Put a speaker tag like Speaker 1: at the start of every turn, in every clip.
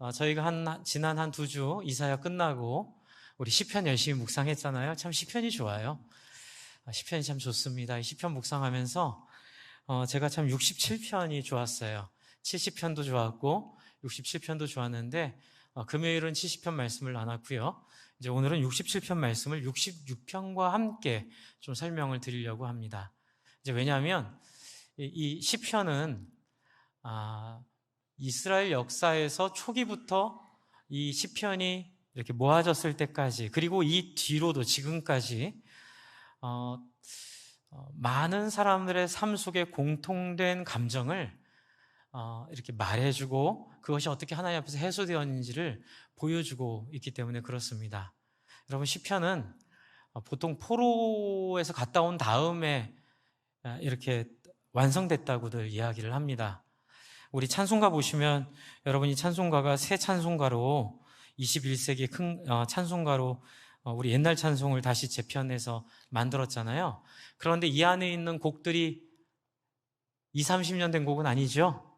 Speaker 1: 저희가 지난 한 2주 이사야 끝나고 우리 시편 열심히 묵상했잖아요. 참 시편이 좋아요. 시편이 참 좋습니다. 이 시편 묵상하면서 제가 참 67편이 좋았어요. 70편도 좋았고 67편도 좋았는데 금요일은 70편 말씀을 나눴고요. 이제 오늘은 67편 말씀을 66편과 함께 좀 설명을 드리려고 합니다. 이제 왜냐하면 이 시편은 이스라엘 역사에서 초기부터 이 시편이 이렇게 모아졌을 때까지, 그리고 이 뒤로도 지금까지 많은 사람들의 삶 속에 공통된 감정을 이렇게 말해주고 그것이 어떻게 하나님 앞에서 해소되었는지를 보여주고 있기 때문에 그렇습니다. 여러분, 시편은 보통 포로에서 갔다 온 다음에 이렇게 완성됐다고들 이야기를 합니다. 우리 찬송가 보시면 여러분이 찬송가가 새 찬송가로 21세기 큰 찬송가로 우리 옛날 찬송을 다시 재편해서 만들었잖아요. 그런데 이 안에 있는 곡들이 20, 30년 된 곡은 아니죠.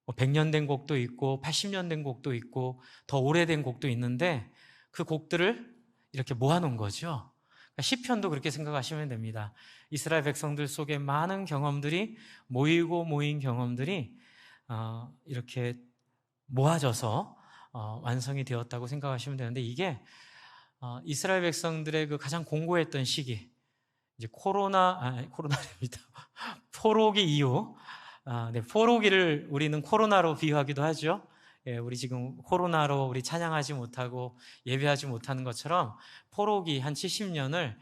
Speaker 1: 100년 된 곡도 있고 80년 된 곡도 있고 더 오래된 곡도 있는데 그 곡들을 이렇게 모아놓은 거죠. 시편도 그렇게 생각하시면 됩니다. 이스라엘 백성들 속에 많은 경험들이 모인 경험들이 이렇게 모아져서 완성이 되었다고 생각하시면 되는데, 이게 이스라엘 백성들의 그 가장 공고했던 시기, 이제 코로나입니다. 포로기 이후, 포로기를 우리는 코로나로 비유하기도 하죠. 예, 우리 지금 코로나로 우리 찬양하지 못하고 예배하지 못하는 것처럼 포로기 한 70년을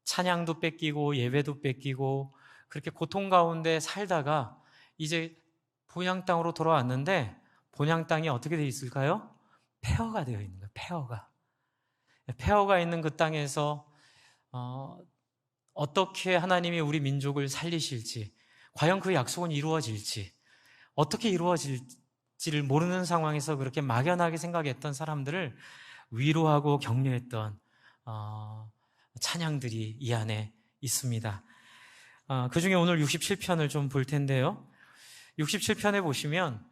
Speaker 1: 찬양도 뺏기고 예배도 뺏기고 그렇게 고통 가운데 살다가 이제 본향 땅으로 돌아왔는데, 본향 땅이 어떻게 되어 있을까요? 폐허가 되어 있는 거예요. 폐허가 있는 그 땅에서 어떻게 하나님이 우리 민족을 살리실지, 과연 그 약속은 이루어질지, 어떻게 이루어질지를 모르는 상황에서 그렇게 막연하게 생각했던 사람들을 위로하고 격려했던 찬양들이 이 안에 있습니다. 그 중에 오늘 67편을 좀 볼 텐데요. 67편에 보시면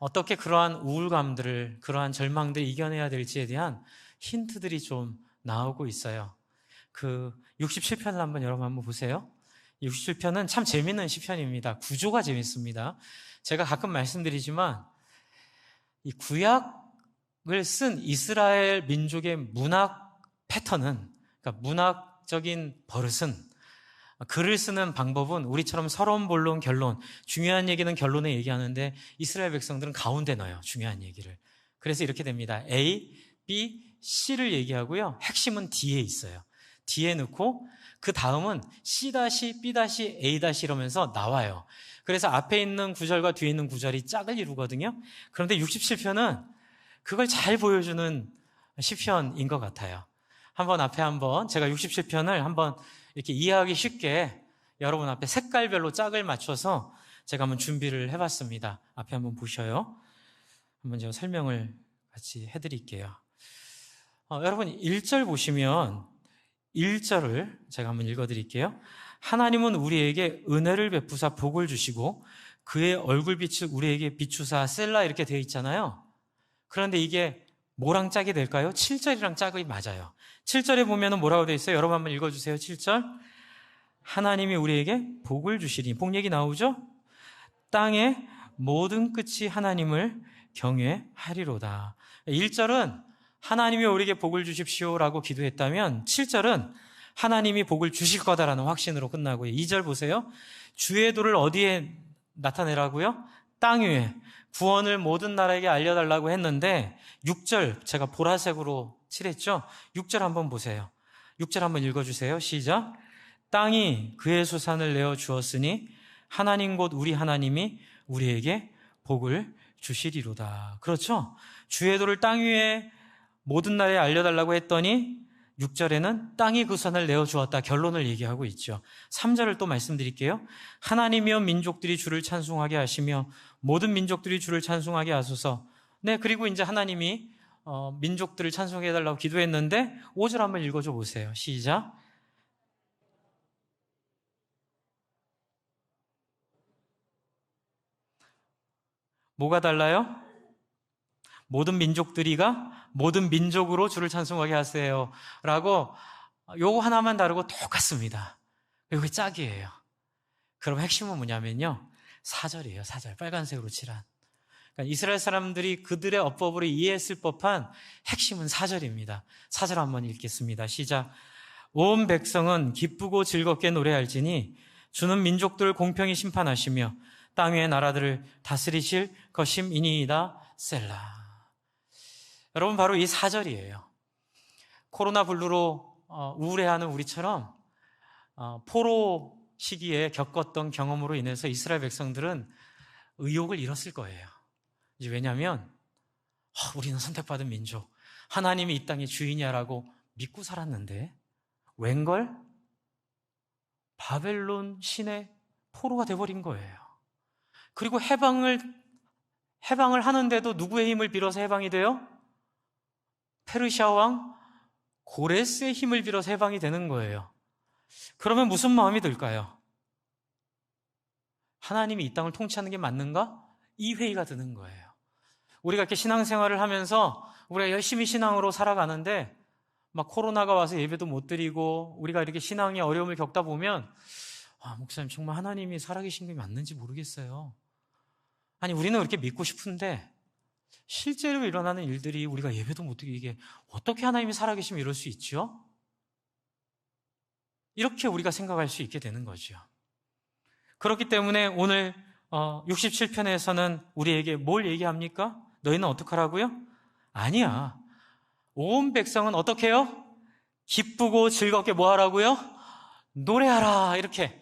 Speaker 1: 어떻게 그러한 우울감들을, 그러한 절망들을 이겨내야 될지에 대한 힌트들이 좀 나오고 있어요. 그 67편을 여러분 한번 보세요. 67편은 참 재밌는 시편입니다. 구조가 재밌습니다. 제가 가끔 말씀드리지만 이 구약을 쓴 이스라엘 민족의 문학 패턴은, 그러니까 문학적인 버릇은, 글을 쓰는 방법은 우리처럼 서론, 본론, 결론, 중요한 얘기는 결론에 얘기하는데 이스라엘 백성들은 가운데 넣어요, 중요한 얘기를. 그래서 이렇게 됩니다. A, B, C를 얘기하고요, 핵심은 D에 있어요. D에 넣고 그 다음은 C-, B-, A- 이러면서 나와요. 그래서 앞에 있는 구절과 뒤에 있는 구절이 짝을 이루거든요. 그런데 67편은 그걸 잘 보여주는 시편인 것 같아요. 한번 제가 67편을 한번 이렇게 이해하기 쉽게 여러분 앞에 색깔별로 짝을 맞춰서 제가 한번 준비를 해봤습니다. 앞에 한번 보셔요. 한번 제가 설명을 같이 해드릴게요. 여러분 1절 보시면 1절을 제가 한번 읽어드릴게요. 하나님은 우리에게 은혜를 베푸사 복을 주시고 그의 얼굴빛을 우리에게 비추사 셀라, 이렇게 되어 있잖아요. 그런데 이게 뭐랑 짝이 될까요? 7절이랑 짝이 맞아요. 7절에 보면 뭐라고 되어 있어요? 여러분 한번 읽어주세요. 7절. 하나님이 우리에게 복을 주시리. 복 얘기 나오죠? 땅의 모든 끝이 하나님을 경외하리로다. 1절은 하나님이 우리에게 복을 주십시오라고 기도했다면 7절은 하나님이 복을 주실 거다라는 확신으로 끝나고요. 2절 보세요. 주의 도를 어디에 나타내라고요? 땅 위에. 구원을 모든 나라에게 알려달라고 했는데 6절 제가 보라색으로 칠했죠? 6절 한번 보세요. 6절 한번 읽어주세요. 시작. 땅이 그의 수산을 내어 주었으니 하나님 곧 우리 하나님이 우리에게 복을 주시리로다. 그렇죠? 주의 도를 땅 위에 모든 나라에 알려달라고 했더니 6절에는 땅이 그 선을 내어주었다, 결론을 얘기하고 있죠. 3절을 또 말씀드릴게요. 하나님이여 민족들이 주를 찬송하게 하시며 모든 민족들이 주를 찬송하게 하소서. 네, 그리고 이제 하나님이 민족들을 찬송해달라고 기도했는데 5절 한번 읽어줘 보세요. 시작. 뭐가 달라요? 모든 민족들이가 모든 민족으로 주를 찬송하게 하세요 라고 요거 하나만 다르고 똑같습니다. 이게 짝이에요. 그럼 핵심은 뭐냐면요, 4절이에요. 4절 빨간색으로 칠한. 그러니까 이스라엘 사람들이 그들의 어법으로 이해했을 법한 핵심은 4절입니다. 4절 한번 읽겠습니다. 시작. 온 백성은 기쁘고 즐겁게 노래할지니 주는 민족들을 공평히 심판하시며 땅 위의 나라들을 다스리실 것임이니이다. 셀라. 여러분, 바로 이 4절이에요. 코로나 블루로 우울해하는 우리처럼 포로 시기에 겪었던 경험으로 인해서 이스라엘 백성들은 의욕을 잃었을 거예요. 이제 왜냐하면 우리는 선택받은 민족, 하나님이 이 땅의 주인이야라고 믿고 살았는데 웬걸? 바벨론 신의 포로가 돼버린 거예요. 그리고 해방을 하는데도 누구의 힘을 빌어서 해방이 돼요? 페르시아 왕 고레스의 힘을 빌어서 해방이 되는 거예요. 그러면 무슨 마음이 들까요? 하나님이 이 땅을 통치하는 게 맞는가? 이 회의가 드는 거예요. 우리가 이렇게 신앙생활을 하면서 우리가 열심히 신앙으로 살아가는데 막 코로나가 와서 예배도 못 드리고 우리가 이렇게 신앙의 어려움을 겪다 보면 목사님 정말 하나님이 살아계신 게 맞는지 모르겠어요. 아니, 우리는 그렇게 믿고 싶은데 실제로 일어나는 일들이 우리가 예배도 못 드리고 이게 어떻게 하나님이 살아계시면 이럴 수 있죠? 이렇게 우리가 생각할 수 있게 되는 거죠. 그렇기 때문에 오늘 67편에서는 우리에게 뭘 얘기합니까? 너희는 어떡하라고요? 아니야. 온 백성은 어떻게 해요? 기쁘고 즐겁게 뭐 하라고요? 노래하라. 이렇게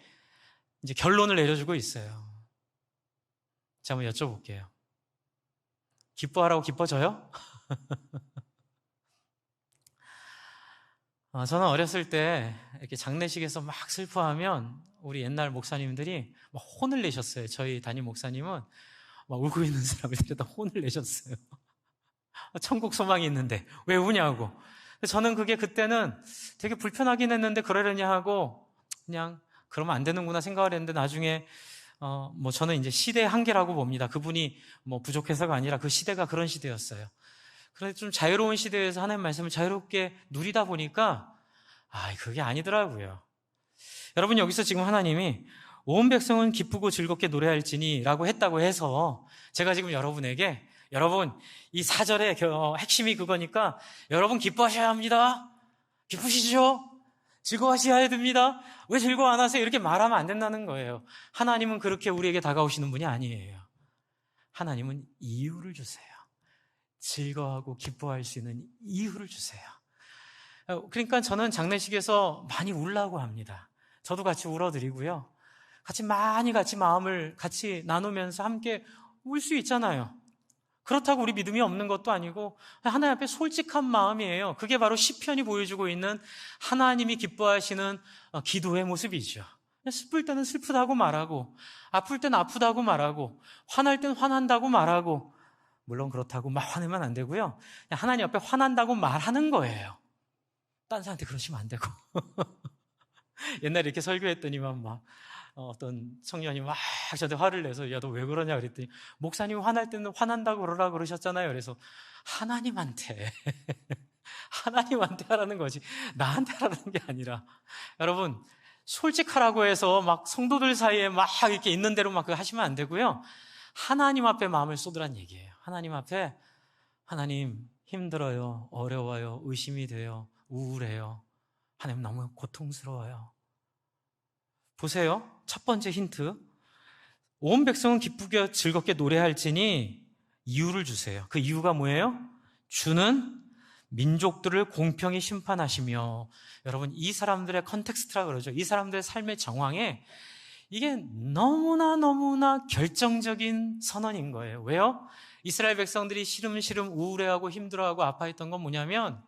Speaker 1: 이제 결론을 내려주고 있어요. 자, 한번 여쭤볼게요. 기뻐하라고 기뻐져요? 저는 어렸을 때 이렇게 장례식에서 막 슬퍼하면 우리 옛날 목사님들이 막 혼을 내셨어요. 저희 담임 목사님은 막 울고 있는 사람을 데려다 혼을 내셨어요. 천국 소망이 있는데 왜 우냐고. 저는 그게 그때는 되게 불편하긴 했는데 그러려냐 하고 그냥 그러면 안 되는구나 생각을 했는데 나중에 저는 이제 시대의 한계라고 봅니다. 그분이 부족해서가 아니라 그 시대가 그런 시대였어요. 그런데 좀 자유로운 시대에서 하나님 말씀을 자유롭게 누리다 보니까 그게 아니더라고요. 여러분, 여기서 지금 하나님이 온 백성은 기쁘고 즐겁게 노래할지니 라고 했다고 해서 제가 지금 여러분에게 여러분 이 4절의 핵심이 그거니까 여러분 기뻐하셔야 합니다. 기쁘시죠? 즐거워하셔야 됩니다. 왜 즐거워 안 하세요? 이렇게 말하면 안 된다는 거예요. 하나님은 그렇게 우리에게 다가오시는 분이 아니에요. 하나님은 이유를 주세요. 즐거워하고 기뻐할 수 있는 이유를 주세요. 그러니까 저는 장례식에서 많이 울라고 합니다. 저도 같이 울어드리고요. 같이 마음을 같이 나누면서 함께 울 수 있잖아요. 그렇다고 우리 믿음이 없는 것도 아니고 하나님 앞에 솔직한 마음이에요. 그게 바로 시편이 보여주고 있는 하나님이 기뻐하시는 기도의 모습이죠. 슬플 때는 슬프다고 말하고 아플 때는 아프다고 말하고 화날 때는 화난다고 말하고, 물론 그렇다고 막 화내면 안 되고요. 그냥 하나님 앞에 화난다고 말하는 거예요. 딴 사람한테 그러시면 안 되고. 옛날에 이렇게 설교했더니만 막 어떤 청년이 막 저한테 화를 내서 야, 너 왜 그러냐 그랬더니 목사님 화날 때는 화난다고 그러라 그러셨잖아요. 그래서 하나님한테 하라는 거지 나한테 하라는 게 아니라, 여러분 솔직하라고 해서 막 성도들 사이에 막 이렇게 있는 대로 막 그거 하시면 안 되고요. 하나님 앞에 마음을 쏟으란 얘기예요. 하나님 앞에 하나님 힘들어요, 어려워요, 의심이 돼요, 우울해요, 하나님 너무 고통스러워요. 보세요. 첫 번째 힌트. 온 백성은 기쁘게 즐겁게 노래할지니 이유를 주세요. 그 이유가 뭐예요? 주는 민족들을 공평히 심판하시며. 여러분, 이 사람들의 컨텍스트라 그러죠. 이 사람들의 삶의 정황에 이게 너무나 결정적인 선언인 거예요. 왜요? 이스라엘 백성들이 시름시름 우울해하고 힘들어하고 아파했던 건 뭐냐면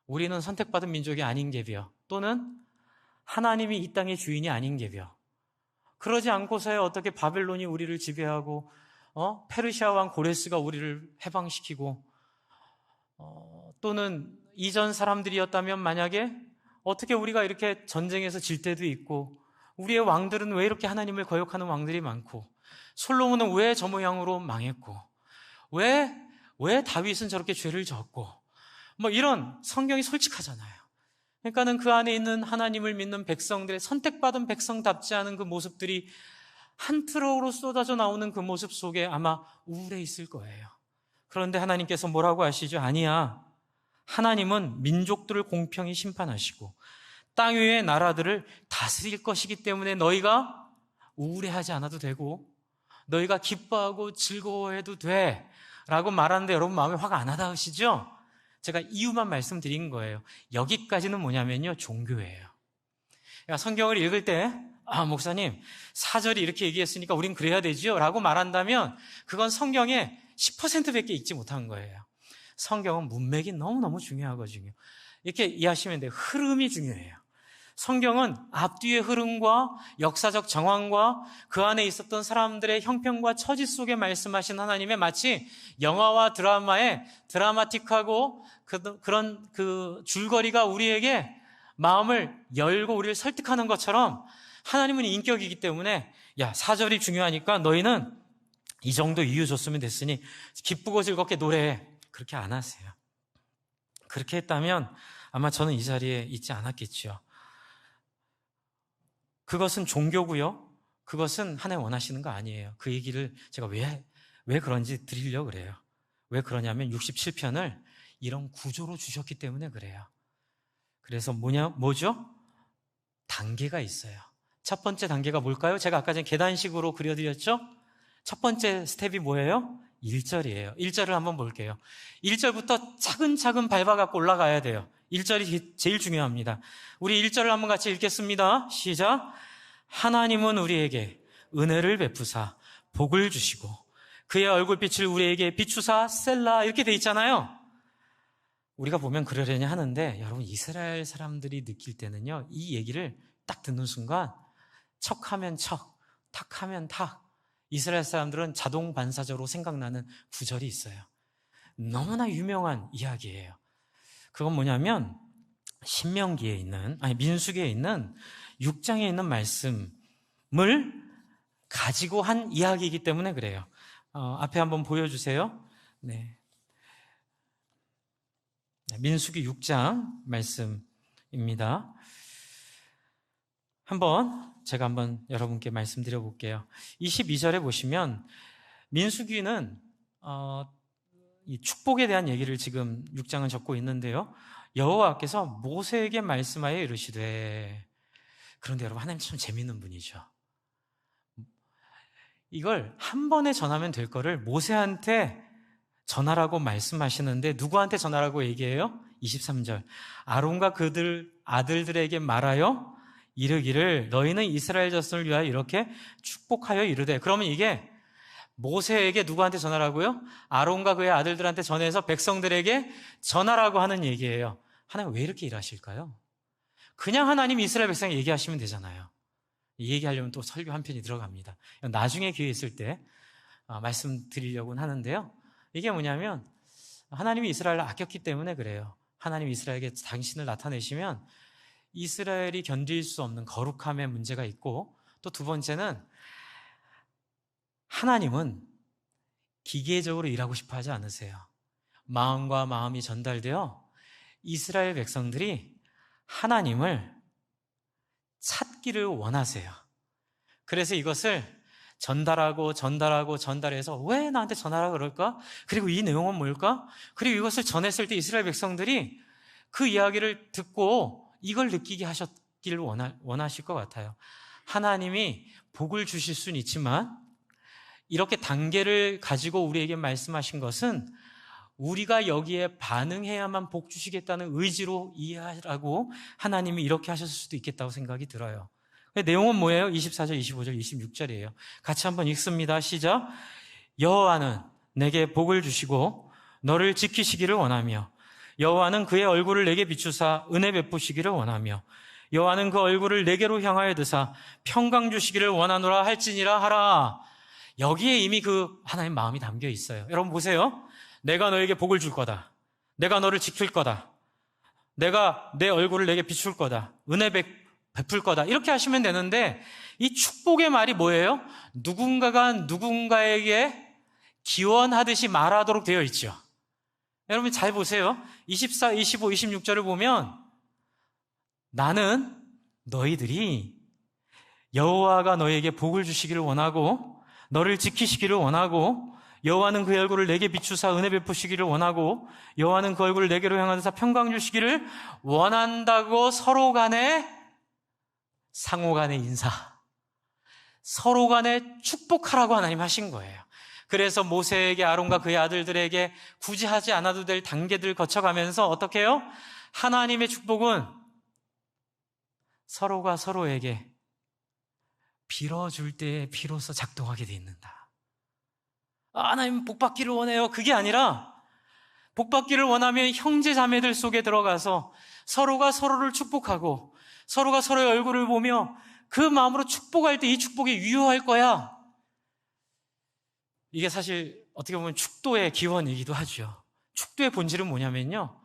Speaker 1: 우리는 선택받은 민족이 아닌 게벼, 또는 하나님이 이 땅의 주인이 아닌 게벼. 그러지 않고서야 어떻게 바벨론이 우리를 지배하고 페르시아 왕 고레스가 우리를 해방시키고 또는 이전 사람들이었다면 만약에 어떻게 우리가 이렇게 전쟁에서 질 때도 있고, 우리의 왕들은 왜 이렇게 하나님을 거역하는 왕들이 많고, 솔로몬은 왜 저 모양으로 망했고, 왜 왜 다윗은 저렇게 죄를 졌고, 뭐 이런 성경이 솔직하잖아요. 그러니까는 그 안에 있는 하나님을 믿는 백성들의 선택받은 백성답지 않은 그 모습들이 한 트럭으로 쏟아져 나오는 그 모습 속에 아마 우울해 있을 거예요. 그런데 하나님께서 뭐라고 하시죠? 아니야. 하나님은 민족들을 공평히 심판하시고 땅 위의 나라들을 다스릴 것이기 때문에 너희가 우울해하지 않아도 되고 너희가 기뻐하고 즐거워해도 돼 라고 말하는데 여러분 마음에 화가 안 와닿으시죠? 제가 이유만 말씀드린 거예요. 여기까지는 뭐냐면요, 종교예요. 그러니까 성경을 읽을 때 목사님 4절이 이렇게 얘기했으니까 우린 그래야 되죠 라고 말한다면 그건 성경의 10%밖에 읽지 못한 거예요. 성경은 문맥이 너무너무 중요하거든요. 이렇게 이해하시면 돼요. 흐름이 중요해요. 성경은 앞뒤의 흐름과 역사적 정황과 그 안에 있었던 사람들의 형편과 처지 속에 말씀하신 하나님의 마치 영화와 드라마의 드라마틱하고 그런 그 줄거리가 우리에게 마음을 열고 우리를 설득하는 것처럼 하나님은 인격이기 때문에 4절이 중요하니까 너희는 이 정도 이유 줬으면 됐으니 기쁘고 즐겁게 노래해. 그렇게 안 하세요. 그렇게 했다면 아마 저는 이 자리에 있지 않았겠죠. 그것은 종교고요. 그것은 하나님 원하시는 거 아니에요. 그 얘기를 제가 왜 그런지 드리려고 그래요. 왜 그러냐면 67편을 이런 구조로 주셨기 때문에 그래요. 그래서 뭐죠? 단계가 있어요. 첫 번째 단계가 뭘까요? 제가 아까 전에 계단식으로 그려드렸죠? 첫 번째 스텝이 뭐예요? 1절이에요. 1절을 한번 볼게요. 1절부터 차근차근 밟아갖고 올라가야 돼요. 1절이 제일 중요합니다. 우리 1절을 한번 같이 읽겠습니다. 시작. 하나님은 우리에게 은혜를 베푸사 복을 주시고 그의 얼굴빛을 우리에게 비추사 셀라 이렇게 돼 있잖아요. 우리가 보면 그러려니 하는데 여러분 이스라엘 사람들이 느낄 때는요, 이 얘기를 딱 듣는 순간 척하면 척, 탁하면 탁, 이스라엘 사람들은 자동 반사적으로 생각나는 구절이 있어요. 너무나 유명한 이야기예요. 그건 뭐냐면 신명기에 있는, 민수기에 있는 6장에 있는 말씀을 가지고 한 이야기이기 때문에 그래요. 앞에 한번 보여주세요. 네. 민수기 6장 말씀입니다. 제가 한번 여러분께 말씀드려 볼게요. 22절에 보시면 민수기는 이 축복에 대한 얘기를 지금 6장은 적고 있는데요. 여호와께서 모세에게 말씀하여 이르시되, 그런데 여러분 하나님 참 재밌는 분이죠. 이걸 한 번에 전하면 될 거를 모세한테 전하라고 말씀하시는데 누구한테 전하라고 얘기해요? 23절. 아론과 그들 아들들에게 말하여 이르기를 너희는 이스라엘 자손을 위하여 이렇게 축복하여 이르되. 그러면 이게 모세에게 누구한테 전하라고요? 아론과 그의 아들들한테 전해서 백성들에게 전하라고 하는 얘기예요. 하나님 왜 이렇게 일하실까요? 그냥 하나님 이스라엘 백성에 얘기하시면 되잖아요. 이 얘기하려면 또 설교 한 편이 들어갑니다. 나중에 기회 있을 때 말씀드리려고는 하는데요. 이게 뭐냐면 하나님이 이스라엘을 아꼈기 때문에 그래요. 하나님이 이스라엘에게 당신을 나타내시면 이스라엘이 견딜 수 없는 거룩함의 문제가 있고, 또 두 번째는 하나님은 기계적으로 일하고 싶어 하지 않으세요. 마음과 마음이 전달되어 이스라엘 백성들이 하나님을 찾기를 원하세요. 그래서 이것을 전달해서 왜 나한테 전하라 그럴까? 그리고 이 내용은 뭘까? 그리고 이것을 전했을 때 이스라엘 백성들이 그 이야기를 듣고 이걸 느끼게 하셨기를 원하실 것 같아요. 하나님이 복을 주실 수는 있지만 이렇게 단계를 가지고 우리에게 말씀하신 것은 우리가 여기에 반응해야만 복 주시겠다는 의지로 이해하라고 하나님이 이렇게 하셨을 수도 있겠다고 생각이 들어요. 내용은 뭐예요? 24절, 25절, 26절이에요. 같이 한번 읽습니다. 시작. 여호와는 내게 복을 주시고 너를 지키시기를 원하며 여호와는 그의 얼굴을 내게 비추사 은혜 베푸시기를 원하며 여호와는 그 얼굴을 내게로 향하여 드사 평강 주시기를 원하노라 할지니라 하라. 여기에 이미 그 하나님 마음이 담겨 있어요. 여러분 보세요. 내가 너에게 복을 줄 거다. 내가 너를 지킬 거다. 내가 내 얼굴을 내게 비출 거다. 은혜 베풀 거다. 이렇게 하시면 되는데 이 축복의 말이 뭐예요? 누군가가 누군가에게 기원하듯이 말하도록 되어 있죠. 여러분 잘 보세요. 24, 25, 26절을 보면 나는 너희들이 여호와가 너에게 복을 주시기를 원하고 너를 지키시기를 원하고 여호와는 그의 얼굴을 내게 비추사 은혜 베푸시기를 원하고 여호와는 그 얼굴을 내게로 향하사 평강 주시기를 원한다고 서로 간에 상호 간의 인사, 서로 간에 축복하라고 하나님 하신 거예요. 그래서 모세에게 아론과 그의 아들들에게 굳이 하지 않아도 될 단계들 거쳐가면서 어떻게 해요? 하나님의 축복은 서로가 서로에게 빌어줄 때에 비로소 작동하게 돼 있는다. 하나님 복 받기를 원해요. 그게 아니라 복 받기를 원하면 형제 자매들 속에 들어가서 서로가 서로를 축복하고 서로가 서로의 얼굴을 보며 그 마음으로 축복할 때 이 축복이 유효할 거야. 이게 사실 어떻게 보면 축도의 기원이기도 하죠. 축도의 본질은 뭐냐면요,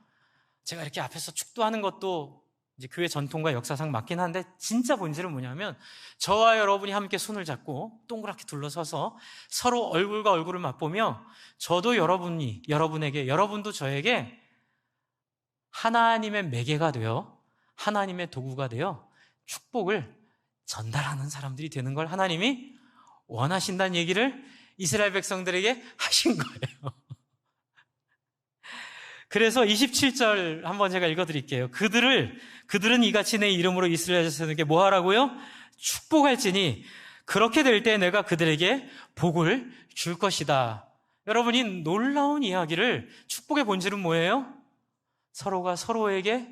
Speaker 1: 제가 이렇게 앞에서 축도하는 것도 이제 교회 전통과 역사상 맞긴 한데 진짜 본질은 뭐냐면 저와 여러분이 함께 손을 잡고 동그랗게 둘러서서 서로 얼굴과 얼굴을 맞보며 저도 여러분에게, 여러분도 저에게 하나님의 매개가 되어 하나님의 도구가 되어 축복을 전달하는 사람들이 되는 걸 하나님이 원하신다는 얘기를 이스라엘 백성들에게 하신 거예요. 그래서 27절 한번 제가 읽어드릴게요. 그들은 이같이 내 이름으로 이스라엘 자손에게 뭐 하라고요? 축복할지니 그렇게 될 때 내가 그들에게 복을 줄 것이다. 여러분, 이 놀라운 이야기를, 축복의 본질은 뭐예요? 서로가 서로에게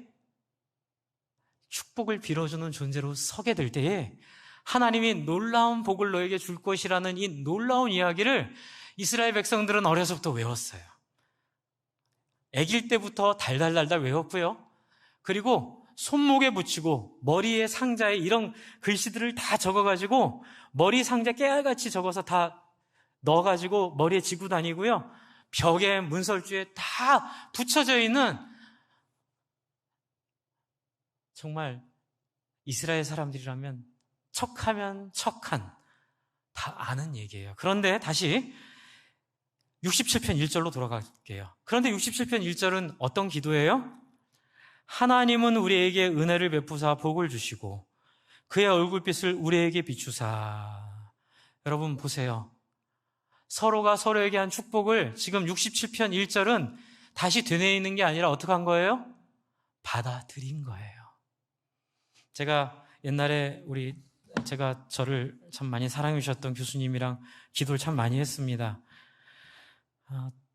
Speaker 1: 축복을 빌어주는 존재로 서게 될 때에 하나님이 놀라운 복을 너에게 줄 것이라는 이 놀라운 이야기를 이스라엘 백성들은 어려서부터 외웠어요. 아기일 때부터 달달달달 외웠고요. 그리고 손목에 붙이고 머리에 상자에 이런 글씨들을 다 적어가지고 머리 상자 깨알같이 적어서 다 넣어가지고 머리에 지고 다니고요. 벽에 문설주에 다 붙여져 있는, 정말 이스라엘 사람들이라면 척하면 척한, 다 아는 얘기예요. 그런데 다시 67편 1절로 돌아갈게요. 그런데 67편 1절은 어떤 기도예요? 하나님은 우리에게 은혜를 베푸사 복을 주시고 그의 얼굴빛을 우리에게 비추사. 여러분 보세요. 서로가 서로에게 한 축복을 지금 67편 1절은 다시 되뇌이는 게 아니라 어떻게 한 거예요? 받아들인 거예요. 제가 옛날에 제가 저를 참 많이 사랑해 주셨던 교수님이랑 기도를 참 많이 했습니다.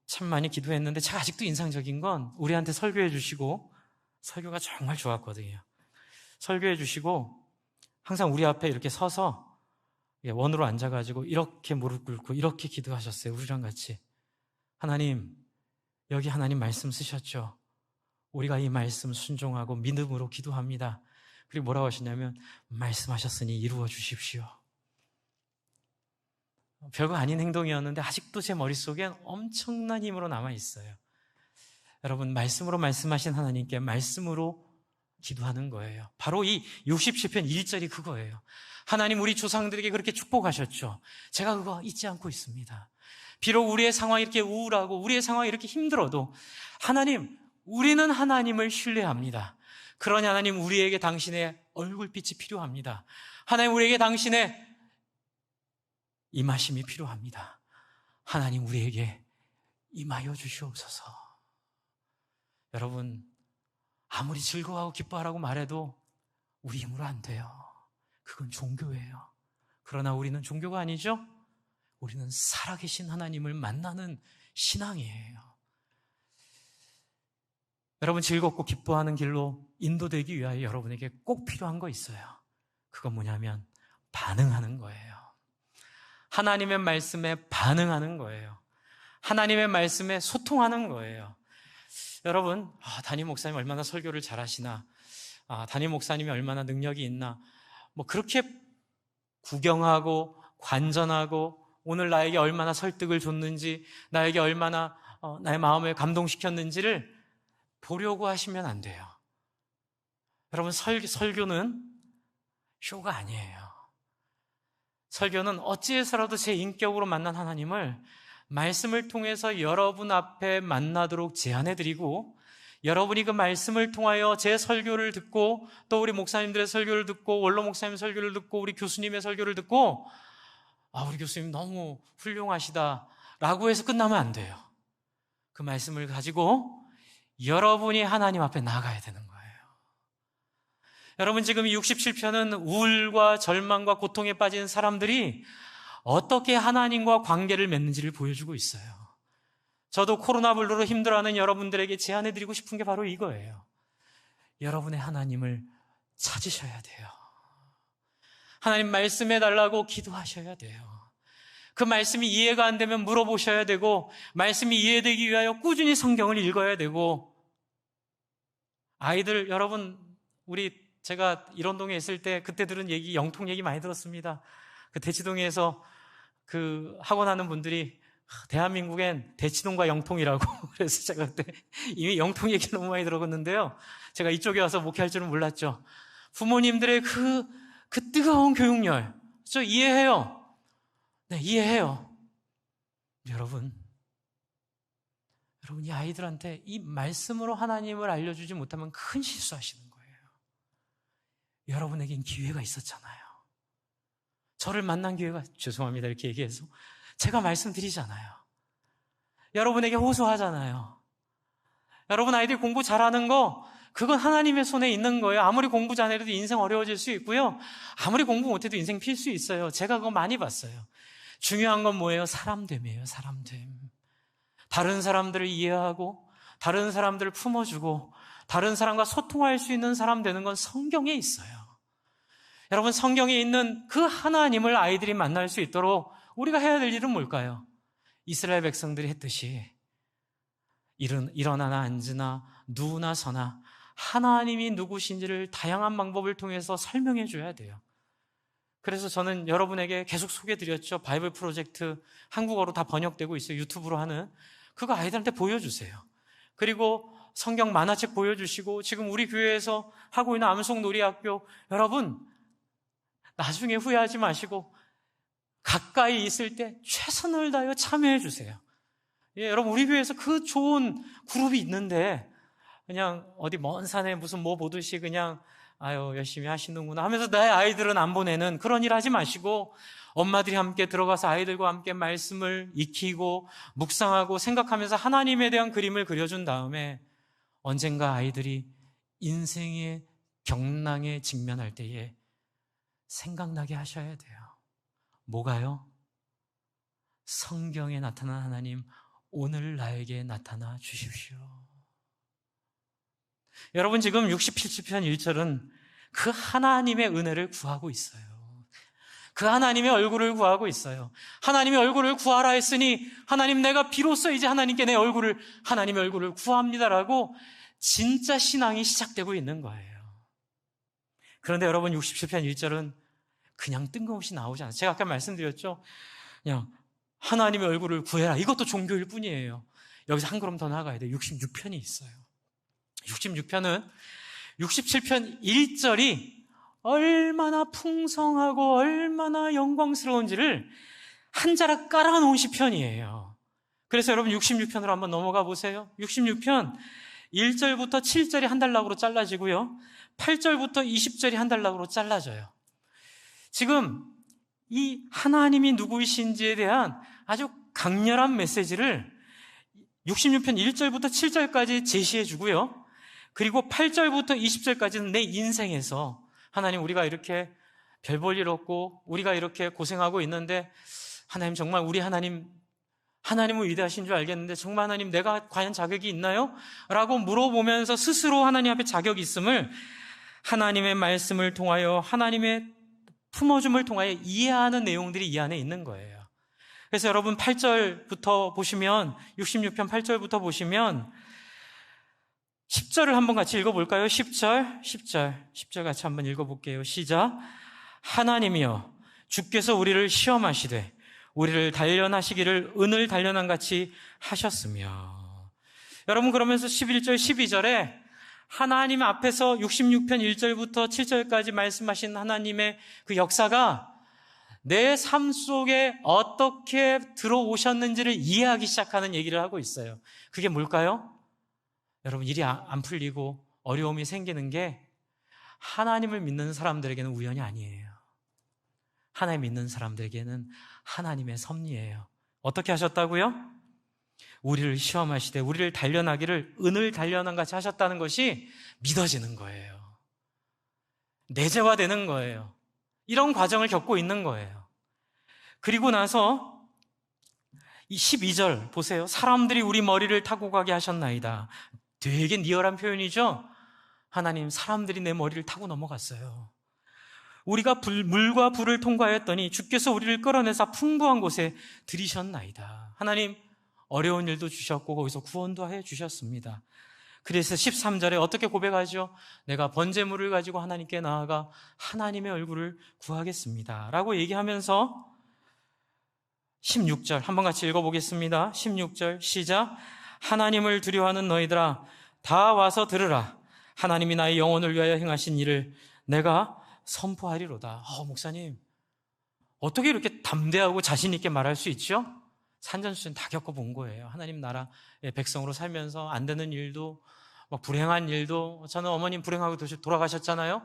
Speaker 1: 참 많이 기도했는데 제가 아직도 인상적인 건 우리한테 설교해 주시고, 설교가 정말 좋았거든요. 설교해 주시고 항상 우리 앞에 이렇게 서서 원으로 앉아가지고 이렇게 무릎 꿇고 이렇게 기도하셨어요. 우리랑 같이. 하나님, 여기 하나님 말씀 쓰셨죠? 우리가 이 말씀 순종하고 믿음으로 기도합니다. 그리고 뭐라고 하시냐면 말씀하셨으니 이루어 주십시오. 별거 아닌 행동이었는데 아직도 제 머릿속엔 엄청난 힘으로 남아있어요. 여러분, 말씀으로 말씀하신 하나님께 말씀으로 기도하는 거예요. 바로 이 67편 1절이 그거예요. 하나님, 우리 조상들에게 그렇게 축복하셨죠. 제가 그거 잊지 않고 있습니다. 비록 우리의 상황이 이렇게 우울하고 우리의 상황이 이렇게 힘들어도 하나님, 우리는 하나님을 신뢰합니다. 그러니 하나님, 우리에게 당신의 얼굴빛이 필요합니다. 하나님, 우리에게 당신의 임하심이 필요합니다. 하나님, 우리에게 임하여 주시옵소서. 여러분, 아무리 즐거워하고 기뻐하라고 말해도 우리 힘으로 안 돼요. 그건 종교예요. 그러나 우리는 종교가 아니죠? 우리는 살아계신 하나님을 만나는 신앙이에요. 여러분, 즐겁고 기뻐하는 길로 인도되기 위하여 여러분에게 꼭 필요한 거 있어요. 그건 뭐냐면 반응하는 거예요. 하나님의 말씀에 반응하는 거예요. 하나님의 말씀에 소통하는 거예요. 여러분, 담임 목사님 얼마나 설교를 잘하시나, 담임 목사님이 얼마나 능력이 있나, 뭐 그렇게 구경하고 관전하고 오늘 나에게 얼마나 설득을 줬는지, 나에게 얼마나 나의 마음을 감동시켰는지를 보려고 하시면 안 돼요. 여러분, 설교는 쇼가 아니에요. 설교는 어찌해서라도 제 인격으로 만난 하나님을 말씀을 통해서 여러분 앞에 만나도록 제안해드리고, 여러분이 그 말씀을 통하여 제 설교를 듣고, 또 우리 목사님들의 설교를 듣고, 원로 목사님 설교를 듣고, 우리 교수님의 설교를 듣고, 우리 교수님 너무 훌륭하시다 라고 해서 끝나면 안 돼요. 그 말씀을 가지고 여러분이 하나님 앞에 나가야 되는 거예요. 여러분, 지금 67편은 우울과 절망과 고통에 빠진 사람들이 어떻게 하나님과 관계를 맺는지를 보여주고 있어요. 저도 코로나 블루로 힘들어하는 여러분들에게 제안해드리고 싶은 게 바로 이거예요. 여러분의 하나님을 찾으셔야 돼요. 하나님 말씀해달라고 기도하셔야 돼요. 그 말씀이 이해가 안 되면 물어보셔야 되고, 말씀이 이해되기 위하여 꾸준히 성경을 읽어야 되고, 아이들, 여러분, 제가 일원동에 있을 때 그때 들은 얘기, 영통 얘기 많이 들었습니다. 그 대치동에서 그 학원하는 분들이 대한민국엔 대치동과 영통이라고 그래서 제가 그때 이미 영통 얘기 너무 많이 들었는데요. 제가 이쪽에 와서 목회할 줄은 몰랐죠. 부모님들의 그 뜨거운 교육열, 저 이해해요. 네, 이해해요. 여러분, 이 아이들한테 이 말씀으로 하나님을 알려주지 못하면 큰 실수하시는 거예요. 여러분에겐 기회가 있었잖아요. 저를 만난 기회가, 죄송합니다 이렇게 얘기해서, 제가 말씀드리잖아요. 여러분에게 호소하잖아요. 여러분 아이들이 공부 잘하는 거, 그건 하나님의 손에 있는 거예요. 아무리 공부 잘해도 인생 어려워질 수 있고요, 아무리 공부 못해도 인생 필 수 있어요. 제가 그거 많이 봤어요. 중요한 건 뭐예요? 사람됨이에요. 사람됨. 다른 사람들을 이해하고, 다른 사람들을 품어주고, 다른 사람과 소통할 수 있는 사람 되는 건 성경에 있어요. 여러분, 성경에 있는 그 하나님을 아이들이 만날 수 있도록 우리가 해야 될 일은 뭘까요? 이스라엘 백성들이 했듯이 일어나나 앉으나 누우나 서나 하나님이 누구신지를 다양한 방법을 통해서 설명해 줘야 돼요. 그래서 저는 여러분에게 계속 소개해드렸죠. 바이블 프로젝트 한국어로 다 번역되고 있어요. 유튜브로 하는. 그거 아이들한테 보여주세요. 그리고 성경 만화책 보여주시고, 지금 우리 교회에서 하고 있는 암송놀이학교, 여러분 나중에 후회하지 마시고 가까이 있을 때 최선을 다하여 참여해 주세요. 여러분, 우리 교회에서 그 좋은 그룹이 있는데 그냥 어디 먼 산에 무슨 뭐 보듯이 그냥 열심히 하시는구나 하면서 내 아이들은 안 보내는 그런 일 하지 마시고, 엄마들이 함께 들어가서 아이들과 함께 말씀을 익히고 묵상하고 생각하면서 하나님에 대한 그림을 그려준 다음에 언젠가 아이들이 인생의 경랑에 직면할 때에 생각나게 하셔야 돼요. 뭐가요? 성경에 나타난 하나님, 오늘 나에게 나타나 주십시오. 여러분, 지금 67편 1절은 그 하나님의 은혜를 구하고 있어요. 그 하나님의 얼굴을 구하고 있어요. 하나님의 얼굴을 구하라 했으니, 하나님, 내가 비로소 이제 하나님께 하나님의 얼굴을 구합니다라고 진짜 신앙이 시작되고 있는 거예요. 그런데 여러분, 67편 1절은 그냥 뜬금없이 나오지 않아요. 제가 아까 말씀드렸죠. 그냥 하나님의 얼굴을 구해라, 이것도 종교일 뿐이에요. 여기서 한 걸음 더 나가야 돼요. 66편이 있어요. 66편은 67편 1절이 얼마나 풍성하고 얼마나 영광스러운지를 한 자락 깔아놓은 시편이에요. 그래서 여러분 66편으로 한번 넘어가 보세요. 66편 1절부터 7절이 한 단락으로 잘라지고요, 8절부터 20절이 한 단락으로 잘라져요. 지금 이 하나님이 누구이신지에 대한 아주 강렬한 메시지를 66편 1절부터 7절까지 제시해 주고요, 그리고 8절부터 20절까지는 내 인생에서 하나님, 우리가 이렇게 별 볼 일 없고 우리가 이렇게 고생하고 있는데, 하나님 정말 우리 하나님은 위대하신 줄 알겠는데 정말 하나님, 내가 과연 자격이 있나요? 라고 물어보면서 스스로 하나님 앞에 자격이 있음을 하나님의 말씀을 통하여, 하나님의 품어줌을 통하여 이해하는 내용들이 이 안에 있는 거예요. 그래서 여러분 8절부터 보시면, 66편 8절부터 보시면 10절을 한번 같이 읽어볼까요? 10절 같이 한번 읽어볼게요. 시작. 하나님이여, 주께서 우리를 시험하시되 우리를 단련하시기를 은을 단련한 같이 하셨으며. 여러분, 그러면서 11절 12절에 하나님 앞에서 66편 1절부터 7절까지 말씀하신 하나님의 그 역사가 내 삶 속에 어떻게 들어오셨는지를 이해하기 시작하는 얘기를 하고 있어요. 그게 뭘까요? 여러분, 일이 안 풀리고 어려움이 생기는 게 하나님을 믿는 사람들에게는 우연이 아니에요. 하나님 믿는 사람들에게는 하나님의 섭리예요. 어떻게 하셨다고요? 우리를 시험하시되 우리를 단련하기를 은을 단련한 같이 하셨다는 것이 믿어지는 거예요. 내재화되는 거예요. 이런 과정을 겪고 있는 거예요. 그리고 나서 이 12절 보세요. 사람들이 우리 머리를 타고 가게 하셨나이다. 되게 리얼한 표현이죠? 하나님, 사람들이 내 머리를 타고 넘어갔어요. 우리가 물과 불을 통과하였더니 주께서 우리를 끌어내사 풍부한 곳에 들이셨나이다. 하나님, 어려운 일도 주셨고 거기서 구원도 해 주셨습니다. 그래서 13절에 어떻게 고백하죠? 내가 번제물을 가지고 하나님께 나아가 하나님의 얼굴을 구하겠습니다 라고 얘기하면서 16절 한번 같이 읽어보겠습니다. 16절 시작. 하나님을 두려워하는 너희들아 다 와서 들으라. 하나님이 나의 영혼을 위하여 행하신 일을 내가 선포하리로다. 목사님, 어떻게 이렇게 담대하고 자신 있게 말할 수 있죠? 산전수전 다 겪어본 거예요. 하나님 나라의 백성으로 살면서 안 되는 일도, 불행한 일도, 저는 어머님 불행하고 돌아가셨잖아요.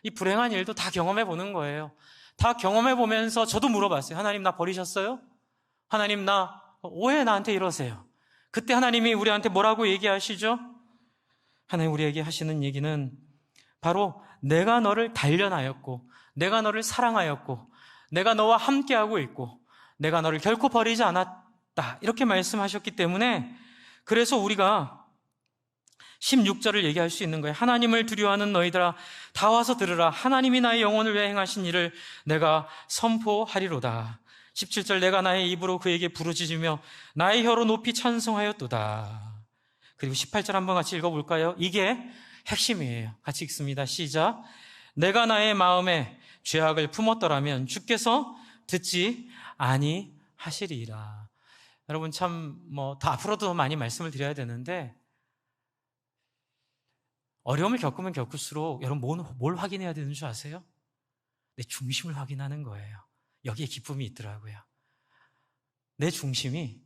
Speaker 1: 이 불행한 일도 다 경험해 보는 거예요. 다 경험해 보면서 저도 물어봤어요. 하나님 나 버리셨어요? 하나님 왜 나한테 이러세요? 그때 하나님이 우리한테 뭐라고 얘기하시죠? 하나님 우리에게 하시는 얘기는 바로 내가 너를 단련하였고 내가 너를 사랑하였고 내가 너와 함께하고 있고 내가 너를 결코 버리지 않았다 이렇게 말씀하셨기 때문에 그래서 우리가 16절을 얘기할 수 있는 거예요. 하나님을 두려워하는 너희들아 다 와서 들으라. 하나님이 나의 영혼을 위해 행하신 일을 내가 선포하리로다. 17절 내가 나의 입으로 그에게 부르짖으며 나의 혀로 높이 찬송하였도다. 그리고 18절 한번 같이 읽어볼까요? 이게 핵심이에요. 같이 읽습니다. 시작. 내가 나의 마음에 죄악을 품었더라면 주께서 듣지 아니하시리라. 여러분 참 더 앞으로도 더 많이 말씀을 드려야 되는데 어려움을 겪으면 겪을수록 여러분 뭘 확인해야 되는 줄 아세요? 내 중심을 확인하는 거예요. 여기에 기쁨이 있더라고요. 내 중심이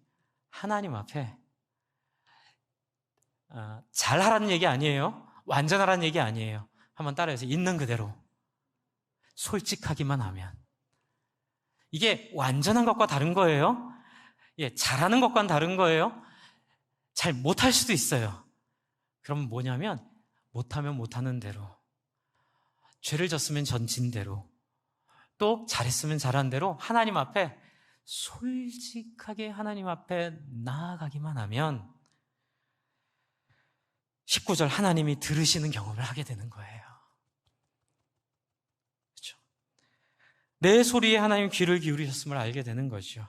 Speaker 1: 하나님 앞에 잘하라는 얘기 아니에요. 완전하라는 얘기 아니에요. 한번 따라해서 있는 그대로 솔직하기만 하면 이게 완전한 것과 다른 거예요. 잘하는 것과는 다른 거예요. 잘 못할 수도 있어요. 그럼 뭐냐면 못하면 못하는 대로 죄를 졌으면 진 대로 또 잘했으면 잘한 대로 하나님 앞에 솔직하게 하나님 앞에 나아가기만 하면 19절 하나님이 들으시는 경험을 하게 되는 거예요. 그렇죠? 내 소리에 하나님 귀를 기울이셨음을 알게 되는 거죠.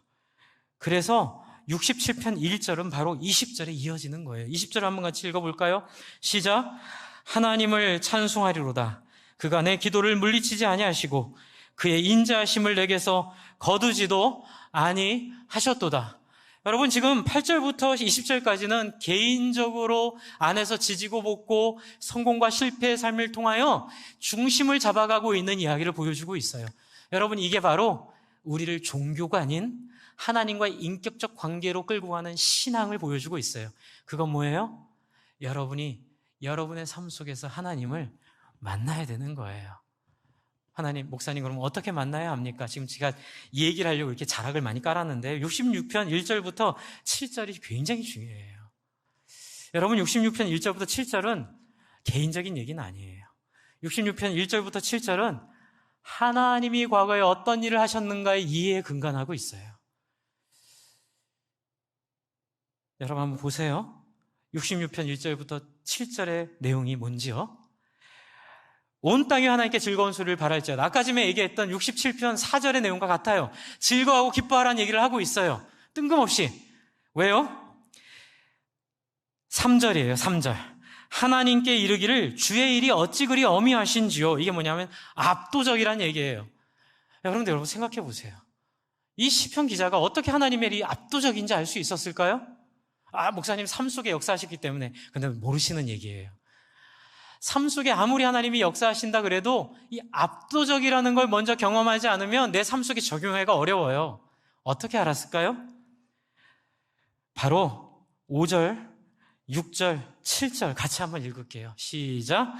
Speaker 1: 그래서 67편 1절은 바로 20절에 이어지는 거예요. 20절 한번 같이 읽어볼까요? 시작. 하나님을 찬송하리로다. 그가 내 기도를 물리치지 아니하시고 그의 인자하심을 내게서 거두지도 아니하셨도다. 여러분 지금 8절부터 20절까지는 개인적으로 안에서 지지고 볶고 성공과 실패의 삶을 통하여 중심을 잡아가고 있는 이야기를 보여주고 있어요. 여러분 이게 바로 우리를 종교가 아닌 하나님과의 인격적 관계로 끌고 가는 신앙을 보여주고 있어요. 그건 뭐예요? 여러분이 여러분의 삶 속에서 하나님을 만나야 되는 거예요. 하나님, 목사님 그럼 어떻게 만나야 합니까? 지금 제가 이 얘기를 하려고 이렇게 자락을 많이 깔았는데 66편 1절부터 7절이 굉장히 중요해요. 여러분 66편 1절부터 7절은 개인적인 얘기는 아니에요. 66편 1절부터 7절은 하나님이 과거에 어떤 일을 하셨는가의 이해에 근간하고 있어요. 여러분 한번 보세요. 66편 1절부터 7절의 내용이 뭔지요? 온 땅이 하나님께 즐거운 소리를 바랄지어다. 아까 전에 얘기했던 67편 4절의 내용과 같아요. 즐거워하고 기뻐하라는 얘기를 하고 있어요. 뜬금없이. 왜요? 3절이에요. 3절. 하나님께 이르기를 주의 일이 어찌 그리 어미하신지요. 이게 뭐냐면 압도적이란 얘기예요. 여러분 생각해 보세요. 이 시편 기자가 어떻게 하나님의 일이 압도적인지 알 수 있었을까요? 목사님 삶 속에 역사하셨기 때문에. 근데 모르시는 얘기예요. 삶 속에 아무리 하나님이 역사하신다 그래도 이 압도적이라는 걸 먼저 경험하지 않으면 내 삶 속에 적용하기가 어려워요. 어떻게 알았을까요? 바로 5절, 6절, 7절 같이 한번 읽을게요. 시작.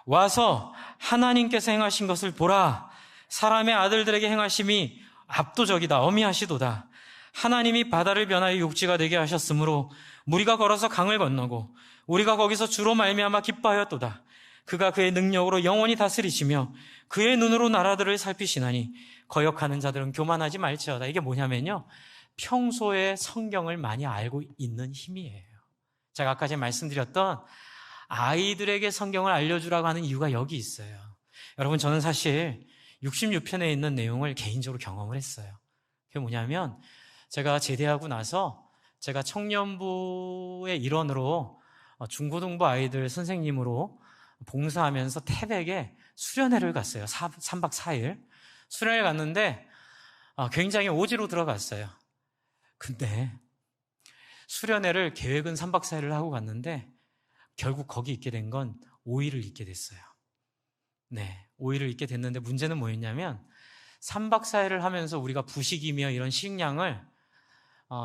Speaker 1: 와서 하나님께서 행하신 것을 보라. 사람의 아들들에게 행하심이 압도적이다. 어미하시도다. 하나님이 바다를 변하여 육지가 되게 하셨으므로 무리가 걸어서 강을 건너고 우리가 거기서 주로 말미암아 기뻐하였도다. 그가 그의 능력으로 영원히 다스리시며 그의 눈으로 나라들을 살피시나니 거역하는 자들은 교만하지 말지어다. 이게 뭐냐면요, 평소에 성경을 많이 알고 있는 힘이에요. 제가 아까 전에 말씀드렸던 아이들에게 성경을 알려주라고 하는 이유가 여기 있어요. 여러분, 저는 사실 66편에 있는 내용을 개인적으로 경험을 했어요. 그게 뭐냐면 제가 제대하고 나서 제가 청년부의 일원으로 중고등부 아이들 선생님으로 봉사하면서 태백에 수련회를 갔어요. 3박 4일 수련회 갔는데 굉장히 오지로 들어갔어요. 근데 수련회를 계획은 3박 4일을 하고 갔는데 결국 거기 있게 된 건 5일을 있게 됐어요. 네, 5일을 있게 됐는데 문제는 뭐였냐면 3박 4일을 하면서 우리가 부식이며 이런 식량을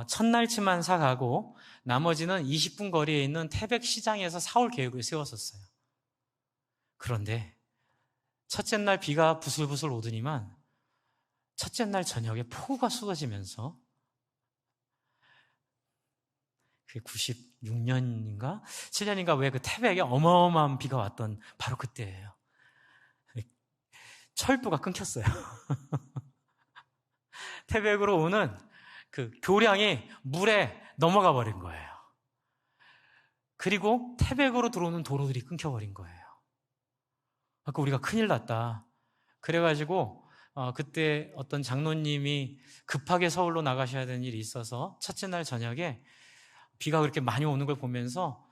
Speaker 1: 첫날치만 사가고 나머지는 20분 거리에 있는 태백 시장에서 사올 계획을 세웠었어요. 그런데 첫째 날 비가 부슬부슬 오더니만 첫째 날 저녁에 폭우가 쏟아지면서 그게 96년인가 7년인가 왜 그 태백에 어마어마한 비가 왔던 바로 그때예요. 철도가 끊겼어요. 태백으로 오는 그 교량이 물에 넘어가 버린 거예요. 그리고 태백으로 들어오는 도로들이 끊겨버린 거예요. 아까 우리가 큰일 났다. 그래가지고 그때 어떤 장로님이 급하게 서울로 나가셔야 되는 일이 있어서 첫째 날 저녁에 비가 그렇게 많이 오는 걸 보면서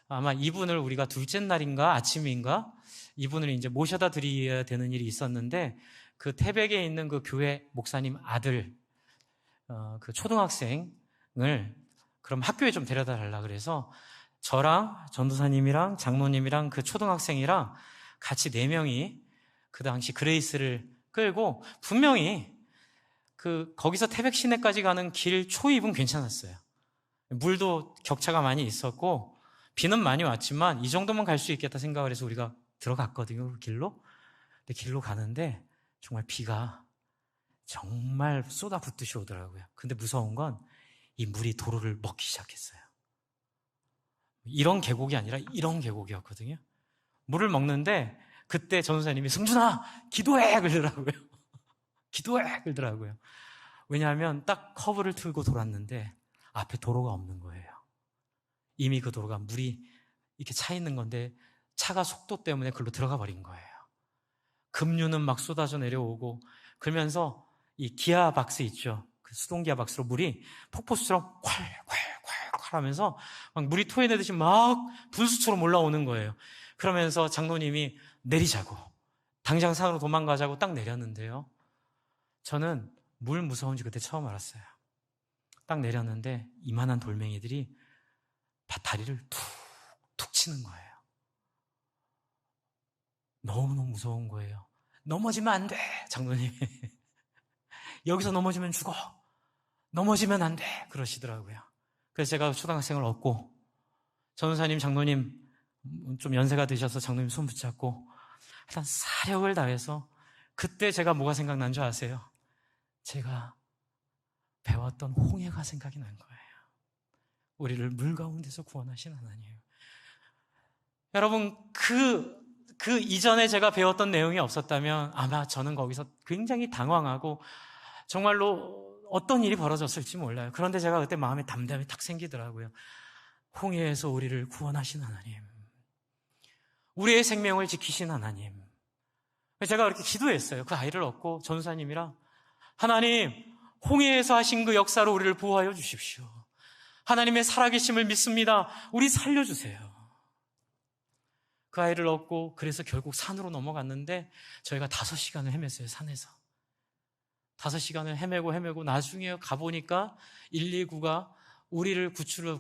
Speaker 1: 아마 이분을 우리가 둘째 날인가 아침인가 이분을 이제 모셔다 드려야 되는 일이 있었는데 그 태백에 있는 그 교회 목사님 아들 그 초등학생을 그럼 학교에 좀 데려다 달라 그래서 저랑 전도사님이랑 장로님이랑 그 초등학생이랑 같이 4명이 그 당시 그레이스를 끌고 분명히 거기서 태백 시내까지 가는 길 초입은 괜찮았어요. 물도 격차가 많이 있었고 비는 많이 왔지만 이 정도면 갈 수 있겠다 생각을 해서 우리가 들어갔거든요. 그 길로. 근데 길로 가는데 정말 비가 정말 쏟아붓듯이 오더라고요. 근데 무서운 건 이 물이 도로를 먹기 시작했어요. 이런 계곡이 아니라 이런 계곡이었거든요. 물을 먹는데 그때 전도사님이 승준아 기도해 그러더라고요. 기도해 그러더라고요. 왜냐하면 딱 커브를 틀고 돌았는데 앞에 도로가 없는 거예요. 이미 그 도로가 물이 이렇게 차 있는 건데 차가 속도 때문에 글로 들어가 버린 거예요. 급류는 막 쏟아져 내려오고 그러면서 이 기아 박스 있죠. 그 수동 기아 박스로 물이 폭포수처럼 콸콸콸콸 하면서 막 물이 토해내듯이 막 분수처럼 올라오는 거예요. 그러면서 장로님이 내리자고 당장 산으로 도망가자고 딱 내렸는데요. 저는 물 무서운지 그때 처음 알았어요. 딱 내렸는데 이만한 돌멩이들이 다리를 툭툭 치는 거예요. 너무너무 무서운 거예요. 넘어지면 안 돼, 장로님이. 여기서 넘어지면 죽어. 넘어지면 안 돼, 그러시더라고요. 그래서 제가 초등학생을 얻고 전도사님, 장로님 좀 연세가 드셔서 장로님 손 붙잡고 하여튼 사력을 다해서 그때 제가 뭐가 생각난 줄 아세요? 제가 배웠던 홍해가 생각이 난 거예요. 우리를 물 가운데서 구원하신 하나님. 여러분, 그 이전에 제가 배웠던 내용이 없었다면 아마 저는 거기서 굉장히 당황하고 정말로 어떤 일이 벌어졌을지 몰라요. 그런데 제가 그때 마음에 담담이 탁 생기더라고요. 홍해에서 우리를 구원하신 하나님. 우리의 생명을 지키신 하나님. 제가 그렇게 기도했어요. 그 아이를 얻고 전사님이랑 하나님, 홍해에서 하신 그 역사로 우리를 보호하여 주십시오. 하나님의 살아계심을 믿습니다. 우리 살려주세요. 그 아이를 얻고 그래서 결국 산으로 넘어갔는데 저희가 5시간을 헤맸어요. 산에서 5시간을 헤매고 나중에 가보니까 119가 우리를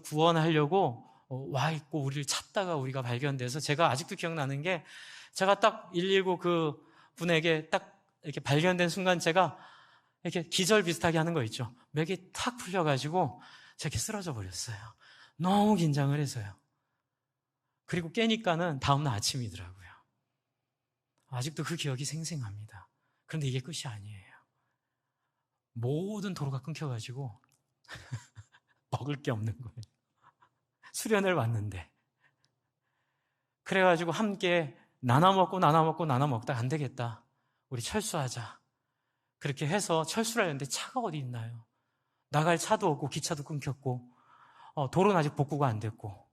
Speaker 1: 구원하려고 와 있고 우리를 찾다가 우리가 발견돼서 제가 아직도 기억나는 게 제가 딱 119 그 분에게 딱 이렇게 발견된 순간 제가 이렇게 기절 비슷하게 하는 거 있죠. 맥이 탁 풀려가지고 제가 이렇게 쓰러져 버렸어요. 너무 긴장을 해서요. 그리고 깨니까는 다음날 아침이더라고요. 아직도 그 기억이 생생합니다. 그런데 이게 끝이 아니에요. 모든 도로가 끊겨가지고 먹을 게 없는 거예요. 수련을 왔는데. 그래가지고 함께 나눠 먹다 안 되겠다. 우리 철수하자. 그렇게 해서 철수를 하는데 차가 어디 있나요? 나갈 차도 없고 기차도 끊겼고 도로는 아직 복구가 안 됐고.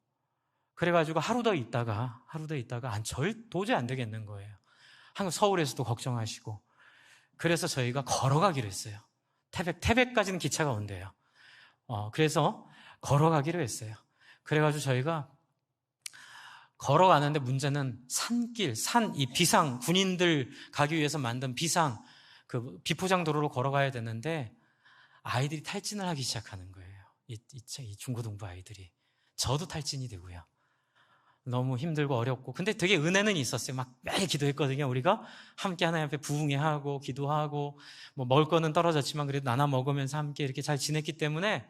Speaker 1: 그래가지고 하루 더 있다가 도저히 안 되겠는 거예요. 한국 서울에서도 걱정하시고. 그래서 저희가 걸어가기로 했어요. 태백까지는 기차가 온대요. 그래서 걸어가기로 했어요. 그래가지고 저희가 걸어가는데 문제는 산길, 이 비상, 군인들 가기 위해서 만든 비상, 그 비포장 도로로 걸어가야 되는데 아이들이 탈진을 하기 시작하는 거예요. 이 중고등부 아이들이. 저도 탈진이 되고요. 너무 힘들고 어렵고. 근데 되게 은혜는 있었어요. 막 매일 기도했거든요. 우리가 함께 하나님 앞에 부흥회하고 기도하고 뭐 먹을 거는 떨어졌지만 그래도 나눠 먹으면서 함께 이렇게 잘 지냈기 때문에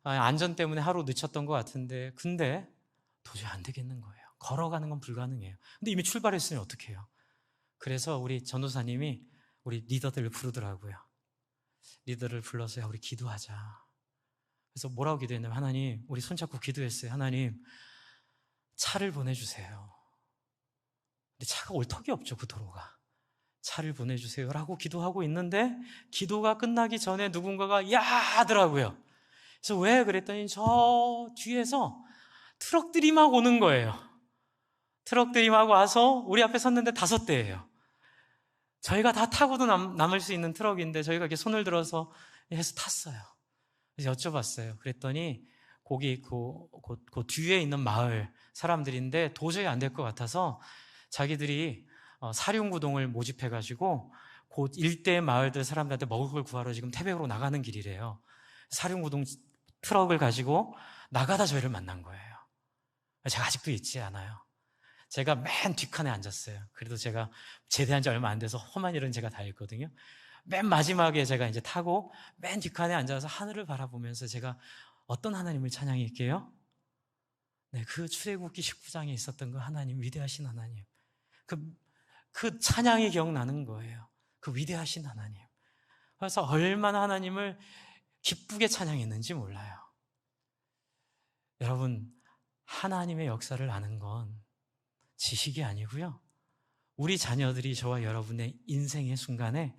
Speaker 1: 안전 때문에 하루 늦췄던 것 같은데 근데 도저히 안 되겠는 거예요. 걸어가는 건 불가능해요. 근데 이미 출발했으니 어떡해요? 그래서 우리 전도사님이 우리 리더들을 부르더라고요. 리더를 불러서 야, 우리 기도하자. 그래서 뭐라고 기도했냐면 하나님, 우리 손잡고 기도했어요. 하나님, 차를 보내주세요. 근데 차가 올 턱이 없죠, 그 도로가. 차를 보내주세요 라고 기도하고 있는데 기도가 끝나기 전에 누군가가 야 하더라고요. 그래서 왜 그랬더니 저 뒤에서 트럭들이 막 오는 거예요. 트럭들이 막 와서 우리 앞에 섰는데 5대예요. 저희가 다 타고도 남을 수 있는 트럭인데 저희가 이렇게 손을 들어서 해서 탔어요. 그래서 여쭤봤어요. 그랬더니 거기 그 뒤에 있는 마을 사람들인데 도저히 안 될 것 같아서 자기들이 사륜구동을 모집해가지고 그 일대 마을들 사람들한테 먹을 걸 구하러 지금 태백으로 나가는 길이래요. 사륜구동 트럭을 가지고 나가다 저희를 만난 거예요. 제가 아직도 잊지 않아요. 제가 맨 뒷칸에 앉았어요. 그래도 제가 제대한 지 얼마 안 돼서 험한 일은 제가 다 했거든요. 맨 마지막에 제가 이제 타고 맨 뒷칸에 앉아서 하늘을 바라보면서 제가 어떤 하나님을 찬양할게요? 네, 그 출애굽기 19장에 있었던 그 하나님, 위대하신 하나님. 그 찬양이 기억나는 거예요. 그 위대하신 하나님. 그래서 얼마나 하나님을 기쁘게 찬양했는지 몰라요. 여러분, 하나님의 역사를 아는 건 지식이 아니고요. 우리 자녀들이 저와 여러분의 인생의 순간에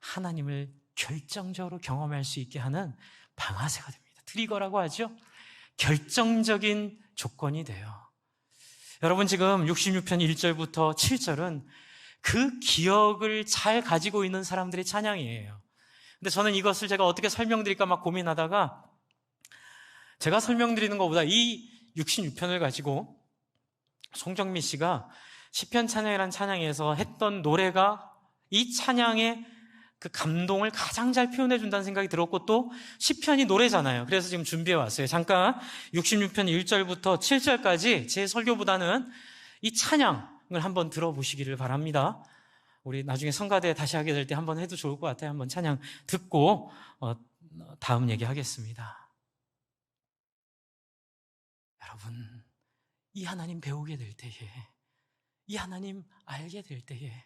Speaker 1: 하나님을 결정적으로 경험할 수 있게 하는 방아쇠가 됩니다. 트리거라고 하죠. 결정적인 조건이 돼요. 여러분 지금 66편 1절부터 7절은 그 기억을 잘 가지고 있는 사람들의 찬양이에요. 근데 저는 이것을 제가 어떻게 설명드릴까 막 고민하다가 제가 설명드리는 것보다 이 66편을 가지고 송정미 씨가 시편 찬양이라는 찬양에서 했던 노래가 이 찬양의 그 감동을 가장 잘 표현해 준다는 생각이 들었고 또 시편이 노래잖아요. 그래서 지금 준비해 왔어요. 잠깐 66편 1절부터 7절까지 제 설교보다는 이 찬양을 한번 들어보시기를 바랍니다. 우리 나중에 성가대 다시 하게 될 때 한번 해도 좋을 것 같아요. 한번 찬양 듣고 다음 얘기하겠습니다. 여러분, 이 하나님 배우게 될 때에, 이 하나님 알게 될 때에,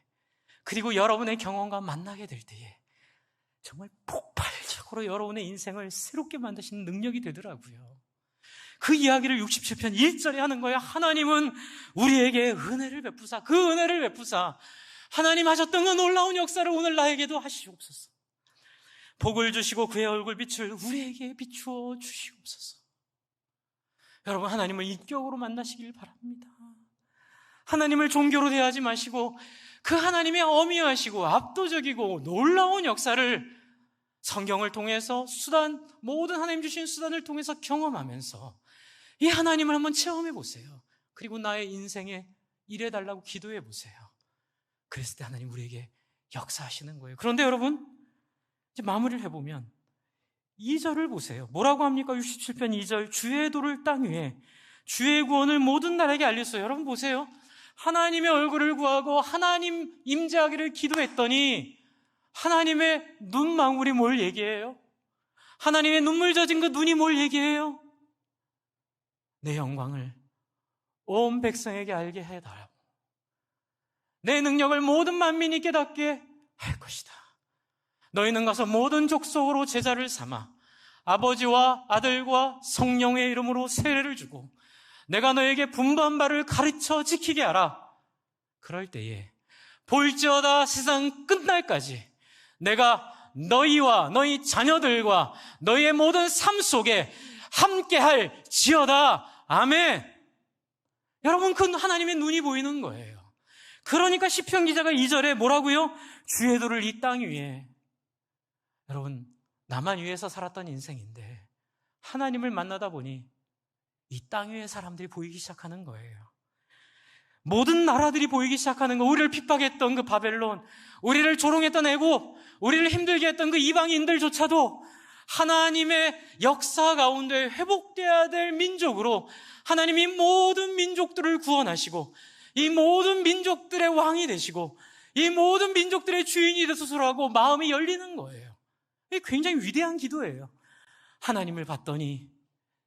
Speaker 1: 그리고 여러분의 경험과 만나게 될 때에 정말 폭발적으로 여러분의 인생을 새롭게 만드시는 능력이 되더라고요. 그 이야기를 67편 1절에 하는 거예요. 하나님은 우리에게 은혜를 베푸사, 그 은혜를 베푸사 하나님 하셨던 그 놀라운 역사를 오늘 나에게도 하시옵소서. 복을 주시고 그의 얼굴 빛을 우리에게 비추어 주시옵소서. 여러분, 하나님을 인격으로 만나시길 바랍니다. 하나님을 종교로 대하지 마시고 그 하나님의 어미하시고 압도적이고 놀라운 역사를 성경을 통해서 모든 하나님 주신 수단을 통해서 경험하면서 이 하나님을 한번 체험해 보세요. 그리고 나의 인생에 일해달라고 기도해 보세요. 그랬을 때 하나님 우리에게 역사하시는 거예요. 그런데 여러분, 이제 마무리를 해보면 2절을 보세요. 뭐라고 합니까? 67편 2절. 주의 도를 땅 위에 주의 구원을 모든 나라에게 알렸어요. 여러분 보세요. 하나님의 얼굴을 구하고 하나님 임재하기를 기도했더니 하나님의 눈망울이 뭘 얘기해요? 하나님의 눈물 젖은 그 눈이 뭘 얘기해요? 내 영광을 온 백성에게 알게 해달라고, 내 능력을 모든 만민이 깨닫게 할 것이다. 너희는 가서 모든 족속으로 제자를 삼아 아버지와 아들과 성령의 이름으로 세례를 주고 내가 너에게 분부한 바를 가르쳐 지키게 하라. 그럴 때에 볼지어다 세상 끝날까지 내가 너희와 너희 자녀들과 너희의 모든 삶 속에 함께할 지어다. 아멘. 여러분, 그 하나님의 눈이 보이는 거예요. 그러니까 시편 기자가 2절에 뭐라고요? 주의 도를 이 땅 위에. 여러분, 나만 위에서 살았던 인생인데 하나님을 만나다 보니 이 땅 위에 사람들이 보이기 시작하는 거예요. 모든 나라들이 보이기 시작하는 거. 우리를 핍박했던 그 바벨론, 우리를 조롱했던 애국, 우리를 힘들게 했던 그 이방인들조차도 하나님의 역사 가운데 회복돼야 될 민족으로 하나님이 모든 민족들을 구원하시고 이 모든 민족들의 왕이 되시고 이 모든 민족들의 주인이 되소서라고 마음이 열리는 거예요. 이게 굉장히 위대한 기도예요. 하나님을 봤더니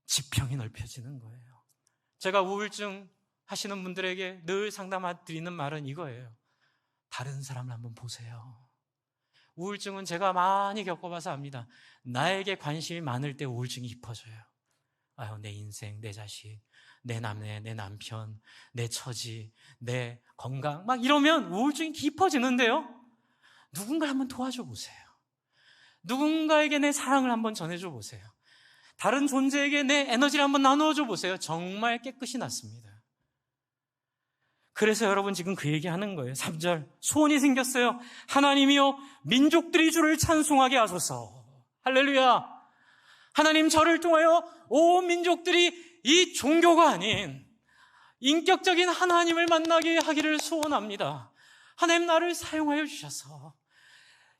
Speaker 1: 지평이 넓혀지는 거예요. 제가 우울증 하시는 분들에게 늘 상담드리는 말은 이거예요. 다른 사람을 한번 보세요. 우울증은 제가 많이 겪어봐서 압니다. 나에게 관심이 많을 때 우울증이 깊어져요. 아유, 내 인생, 내 자식, 내 남매, 내 남편, 내 처지, 내 건강 막 이러면 우울증이 깊어지는데요. 누군가를 한번 도와줘 보세요. 누군가에게 내 사랑을 한번 전해줘 보세요. 다른 존재에게 내 에너지를 한번 나누어줘 보세요. 정말 깨끗이 낫습니다. 그래서 여러분 지금 그 얘기하는 거예요. 3절, 소원이 생겼어요. 하나님이여 민족들이 주를 찬송하게 하소서. 할렐루야. 하나님, 저를 통하여 온 민족들이 이 종교가 아닌 인격적인 하나님을 만나게 하기를 소원합니다. 하나님, 나를 사용하여 주셔서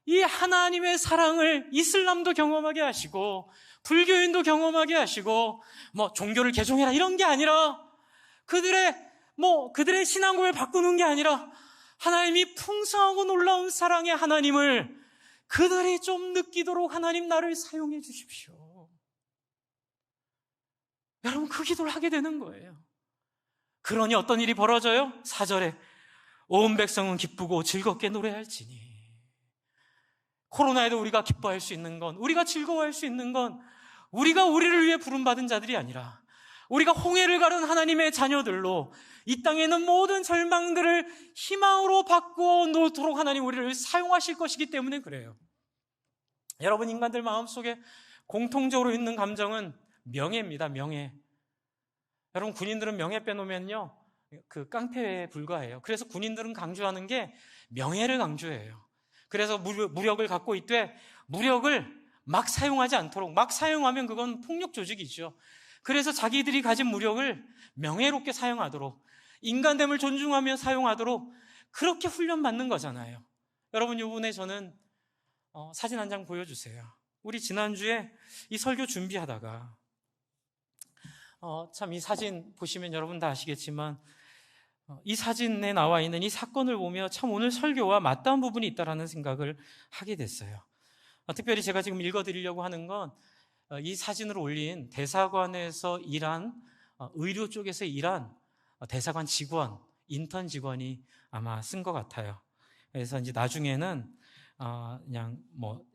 Speaker 1: 이 하나님의 사랑을 이슬람도 경험하게 하시고 불교인도 경험하게 하시고 종교를 개종해라 이런 게 아니라 그들의 신앙고를 바꾸는 게 아니라 하나님이 풍성하고 놀라운 사랑의 하나님을 그들이 좀 느끼도록 하나님, 나를 사용해 주십시오. 여러분, 그 기도를 하게 되는 거예요. 그러니 어떤 일이 벌어져요? 4절에 온 백성은 기쁘고 즐겁게 노래할지니. 코로나에도 우리가 기뻐할 수 있는 건, 우리가 즐거워할 수 있는 건 우리가 우리를 위해 부름받은 자들이 아니라 우리가 홍해를 가른 하나님의 자녀들로 이 땅에 있는 모든 절망들을 희망으로 바꾸어 놓도록 하나님 우리를 사용하실 것이기 때문에 그래요. 여러분, 인간들 마음속에 공통적으로 있는 감정은 명예입니다. 명예. 여러분, 군인들은 명예 빼놓으면요 그 깡패에 불과해요. 그래서 군인들은 강조하는 게 명예를 강조해요. 그래서 무력을 갖고 있되 무력을 막 사용하지 않도록, 막 사용하면 그건 폭력 조직이죠. 그래서 자기들이 가진 무력을 명예롭게 사용하도록, 인간됨을 존중하며 사용하도록 그렇게 훈련받는 거잖아요. 여러분, 이번에 저는 사진 한 장 보여주세요. 우리 지난주에 이 설교 준비하다가 참 이 사진 보시면 여러분 다 아시겠지만 이 사진에 나와 있는 이 사건을 보며 참 오늘 설교와 맞닿은 부분이 있다라는 생각을 하게 됐어요. 특별히 제가 지금 읽어드리려고 하는 건 이 사진을 올린 대사관에서 일한 의료 쪽에서 일한 대사관 직원, 인턴 직원이 아마 쓴 것 같아요. 그래서 이제 나중에는 그냥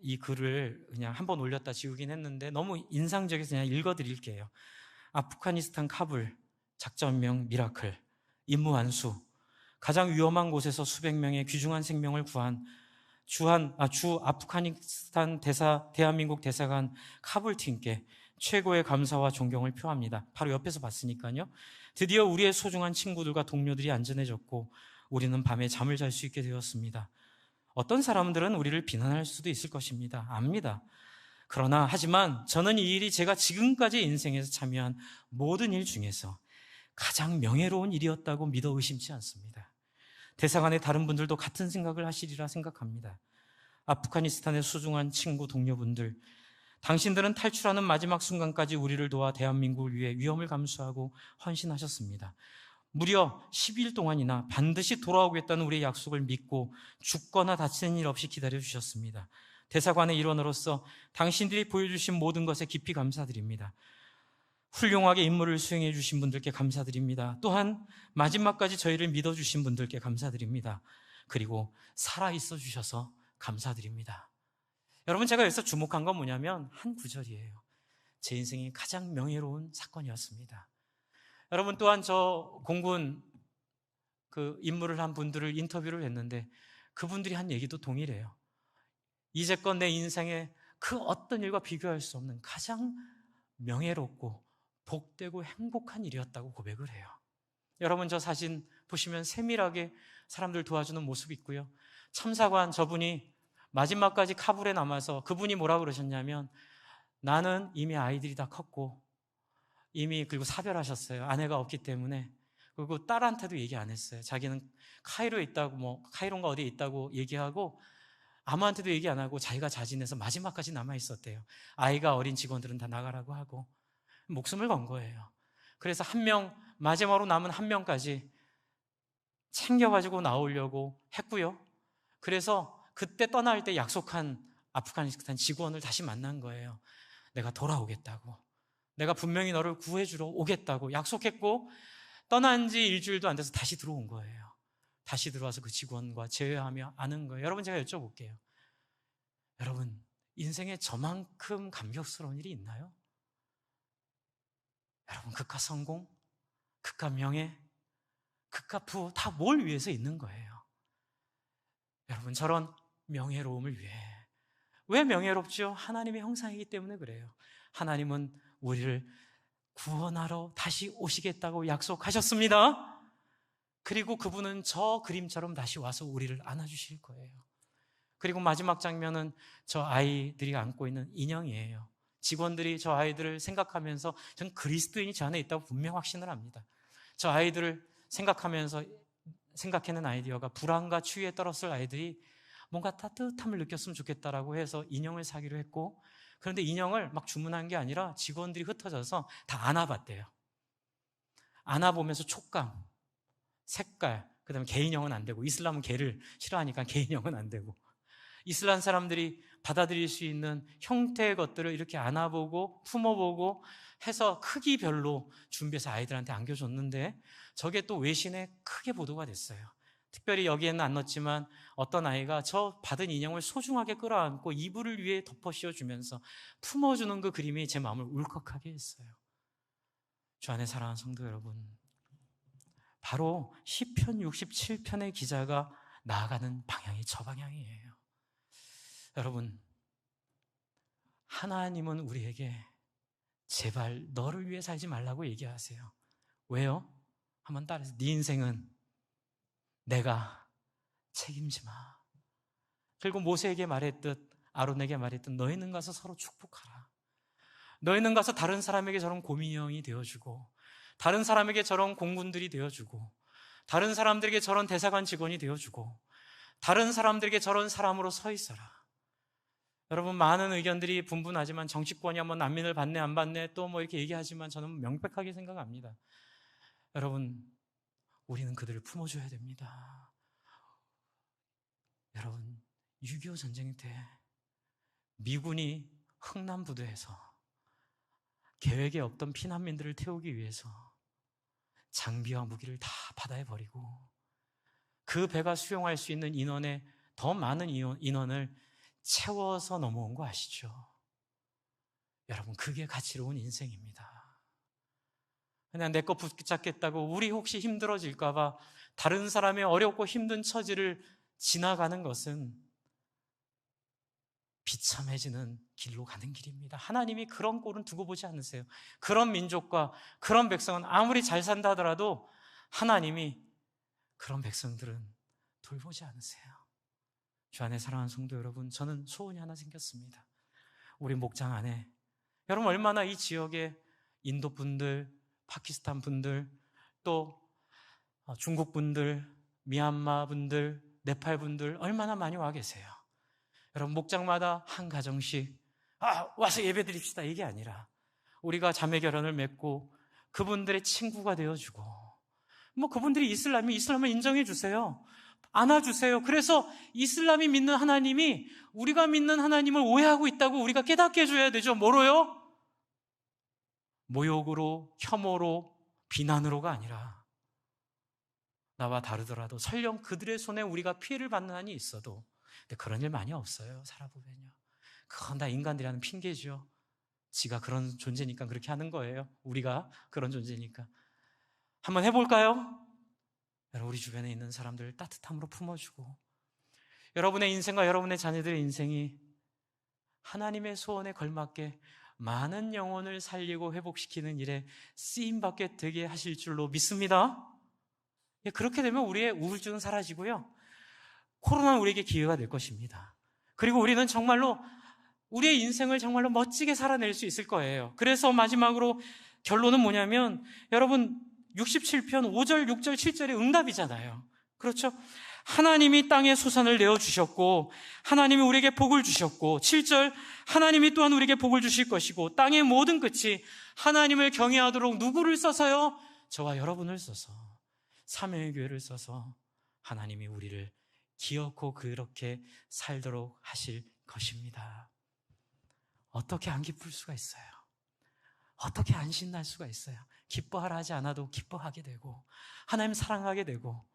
Speaker 1: 이 글을 그냥 한번 올렸다 지우긴 했는데 너무 인상적이어서 그냥 읽어드릴게요. 아프가니스탄 카불, 작전명 미라클, 임무 완수, 가장 위험한 곳에서 수백 명의 귀중한 생명을 구한 주 아프가니스탄 대한민국 대사관 카불 팀께 최고의 감사와 존경을 표합니다. 바로 옆에서 봤으니까요. 드디어 우리의 소중한 친구들과 동료들이 안전해졌고 우리는 밤에 잠을 잘 수 있게 되었습니다. 어떤 사람들은 우리를 비난할 수도 있을 것입니다. 압니다. 하지만 저는 이 일이 제가 지금까지 인생에서 참여한 모든 일 중에서 가장 명예로운 일이었다고 믿어 의심치 않습니다. 대사관의 다른 분들도 같은 생각을 하시리라 생각합니다. 아프가니스탄의 소중한 친구, 동료분들, 당신들은 탈출하는 마지막 순간까지 우리를 도와 대한민국을 위해 위험을 감수하고 헌신하셨습니다. 무려 10일 동안이나 반드시 돌아오겠다는 우리의 약속을 믿고 죽거나 다치는 일 없이 기다려주셨습니다. 대사관의 일원으로서 당신들이 보여주신 모든 것에 깊이 감사드립니다. 훌륭하게 임무를 수행해 주신 분들께 감사드립니다. 또한 마지막까지 저희를 믿어주신 분들께 감사드립니다. 그리고 살아있어 주셔서 감사드립니다. 여러분, 제가 여기서 주목한 건 뭐냐면 한 구절이에요. 제 인생의 가장 명예로운 사건이었습니다. 여러분, 또한 저 공군 임무를 한 분들을 인터뷰를 했는데 그분들이 한 얘기도 동일해요. 이제껏 내 인생에 그 어떤 일과 비교할 수 없는 가장 명예롭고 복되고 행복한 일이었다고 고백을 해요. 여러분, 저 사진 보시면 세밀하게 사람들 도와주는 모습이 있고요. 참사관 저분이 마지막까지 카불에 남아서 그분이 뭐라 그러셨냐면, 나는 이미 아이들이 다 컸고 이미, 그리고 사별하셨어요. 아내가 없기 때문에. 그리고 딸한테도 얘기 안 했어요. 자기는 카이로에 있다고, 카이로인가 어디에 있다고 얘기하고 아무한테도 얘기 안 하고 자기가 자진해서 마지막까지 남아 있었대요. 아이가 어린 직원들은 다 나가라고 하고 목숨을 건 거예요. 그래서 마지막으로 남은 한 명까지 챙겨가지고 나오려고 했고요. 그래서 그때 떠날 때 약속한 아프가니스탄 직원을 다시 만난 거예요. 내가 돌아오겠다고, 내가 분명히 너를 구해주러 오겠다고 약속했고, 떠난 지 일주일도 안 돼서 다시 들어온 거예요. 다시 들어와서 그 직원과 재회하며 아는 거예요. 여러분, 제가 여쭤볼게요. 여러분, 인생에 저만큼 감격스러운 일이 있나요? 여러분, 극과 성공, 극과 명예, 극과 부호 다 뭘 위해서 있는 거예요? 여러분, 저런 명예로움을 위해. 왜 명예롭죠? 하나님의 형상이기 때문에 그래요. 하나님은 우리를 구원하러 다시 오시겠다고 약속하셨습니다. 그리고 그분은 저 그림처럼 다시 와서 우리를 안아주실 거예요. 그리고 마지막 장면은 저 아이들이 안고 있는 인형이에요. 직원들이 저 아이들을 생각하면서 전 그리스도인이 저 안에 있다고 분명 확신을 합니다. 저 아이들을 생각해낸 아이디어가 불안과 추위에 떨었을 아이들이 뭔가 따뜻함을 느꼈으면 좋겠다라고 해서 인형을 사기로 했고, 그런데 인형을 막 주문한 게 아니라 직원들이 흩어져서 다 안아봤대요. 안아보면서 촉감, 색깔, 그 다음에 개인형은 안 되고, 이슬람은 개를 싫어하니까 개인형은 안 되고, 이슬람 사람들이 받아들일 수 있는 형태의 것들을 이렇게 안아보고 품어보고 해서 크기별로 준비해서 아이들한테 안겨줬는데, 저게 또 외신에 크게 보도가 됐어요. 특별히 여기에는 안 넣었지만 어떤 아이가 저 받은 인형을 소중하게 끌어안고 이불을 위에 덮어 씌워주면서 품어주는 그 그림이 제 마음을 울컥하게 했어요. 주 안에 사랑하는 성도 여러분, 바로 시편 67편의 기자가 나아가는 방향이 저 방향이에요. 여러분, 하나님은 우리에게 제발 너를 위해 살지 말라고 얘기하세요. 왜요? 한번 따라해서, 네 인생은 내가 책임지 마. 그리고 모세에게 말했듯, 아론에게 말했듯, 너희는 가서 서로 축복하라. 너희는 가서 다른 사람에게 저런 고민형이 되어주고, 다른 사람에게 저런 공군들이 되어주고, 다른 사람들에게 저런 대사관 직원이 되어주고, 다른 사람들에게 저런 사람으로 서 있어라. 여러분, 많은 의견들이 분분하지만 정치권이 한번 난민을 받네 안 받네 또 이렇게 얘기하지만 저는 명백하게 생각합니다. 여러분, 우리는 그들을 품어줘야 됩니다. 여러분, 6.25 전쟁 때 미군이 흥남부두에서 계획에 없던 피난민들을 태우기 위해서 장비와 무기를 다 바다에 버리고 그 배가 수용할 수 있는 인원의 더 많은 인원을 채워서 넘어온 거 아시죠? 여러분, 그게 가치로운 인생입니다. 그냥 내 거 붙잡겠다고 우리 혹시 힘들어질까 봐 다른 사람의 어렵고 힘든 처지를 지나가는 것은 비참해지는 길로 가는 길입니다. 하나님이 그런 꼴은 두고 보지 않으세요. 그런 민족과 그런 백성은 아무리 잘 산다 하더라도 하나님이 그런 백성들은 돌보지 않으세요. 주 안에 사랑하는 성도 여러분, 저는 소원이 하나 생겼습니다. 우리 목장 안에 여러분, 얼마나 이 지역에 인도 분들, 파키스탄 분들, 또 중국 분들, 미얀마 분들, 네팔 분들 얼마나 많이 와 계세요. 여러분, 목장마다 한 가정씩 와서 예배 드립시다 이게 아니라 우리가 자매 결혼을 맺고 그분들의 친구가 되어주고 그분들이 이슬람을 인정해 주세요. 안아주세요. 그래서 이슬람이 믿는 하나님이 우리가 믿는 하나님을 오해하고 있다고 우리가 깨닫게 해줘야 되죠. 뭐로요? 모욕으로, 혐오로, 비난으로가 아니라 나와 다르더라도 설령 그들의 손에 우리가 피해를 받는 한이 있어도 근데 그런 일 많이 없어요. 살아보면요. 그건 다 인간들이 하는 핑계죠. 지가 그런 존재니까 그렇게 하는 거예요. 우리가 그런 존재니까. 한번 해볼까요? 여러분, 우리 주변에 있는 사람들을 따뜻함으로 품어주고 여러분의 인생과 여러분의 자녀들의 인생이 하나님의 소원에 걸맞게 많은 영혼을 살리고 회복시키는 일에 쓰임받게 되게 하실 줄로 믿습니다. 그렇게 되면 우리의 우울증은 사라지고요. 코로나는 우리에게 기회가 될 것입니다. 그리고 우리는 정말로 우리의 인생을 정말로 멋지게 살아낼 수 있을 거예요. 그래서 마지막으로 결론은 뭐냐면 여러분 67편 5절, 6절, 7절의 응답이잖아요. 그렇죠? 하나님이 땅에 소산을 내어주셨고 하나님이 우리에게 복을 주셨고 7절 하나님이 또한 우리에게 복을 주실 것이고 땅의 모든 끝이 하나님을 경외하도록 누구를 써서요? 저와 여러분을 써서 사명의 교회를 써서 하나님이 우리를 기어코 그렇게 살도록 하실 것입니다. 어떻게 안 기쁠 수가 있어요? 어떻게 안 신날 수가 있어요? 기뻐하라 하지 않아도 기뻐하게 되고 하나님 사랑하게 되고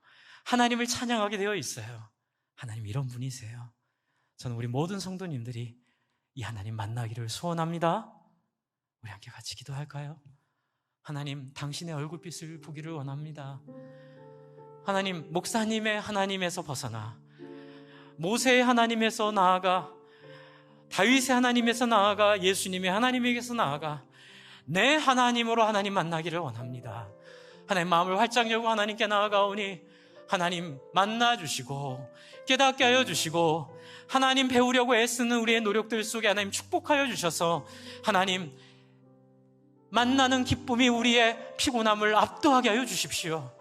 Speaker 1: 하나님을 찬양하게 되어 있어요. 하나님 이런 분이세요. 저는 우리 모든 성도님들이 이 하나님 만나기를 소원합니다. 우리 함께 같이 기도할까요? 하나님 당신의 얼굴빛을 보기를 원합니다. 하나님 목사님의 하나님에서 벗어나 모세의 하나님에서 나아가 다윗의 하나님에서 나아가 예수님의 하나님에게서 나아가 내 하나님으로 하나님 만나기를 원합니다. 하나님 마음을 활짝 열고 하나님께 나아가오니 하나님 만나주시고 깨닫게 하여 주시고 하나님 배우려고 애쓰는 우리의 노력들 속에 하나님 축복하여 주셔서 하나님 만나는 기쁨이 우리의 피곤함을 압도하게 하여 주십시오.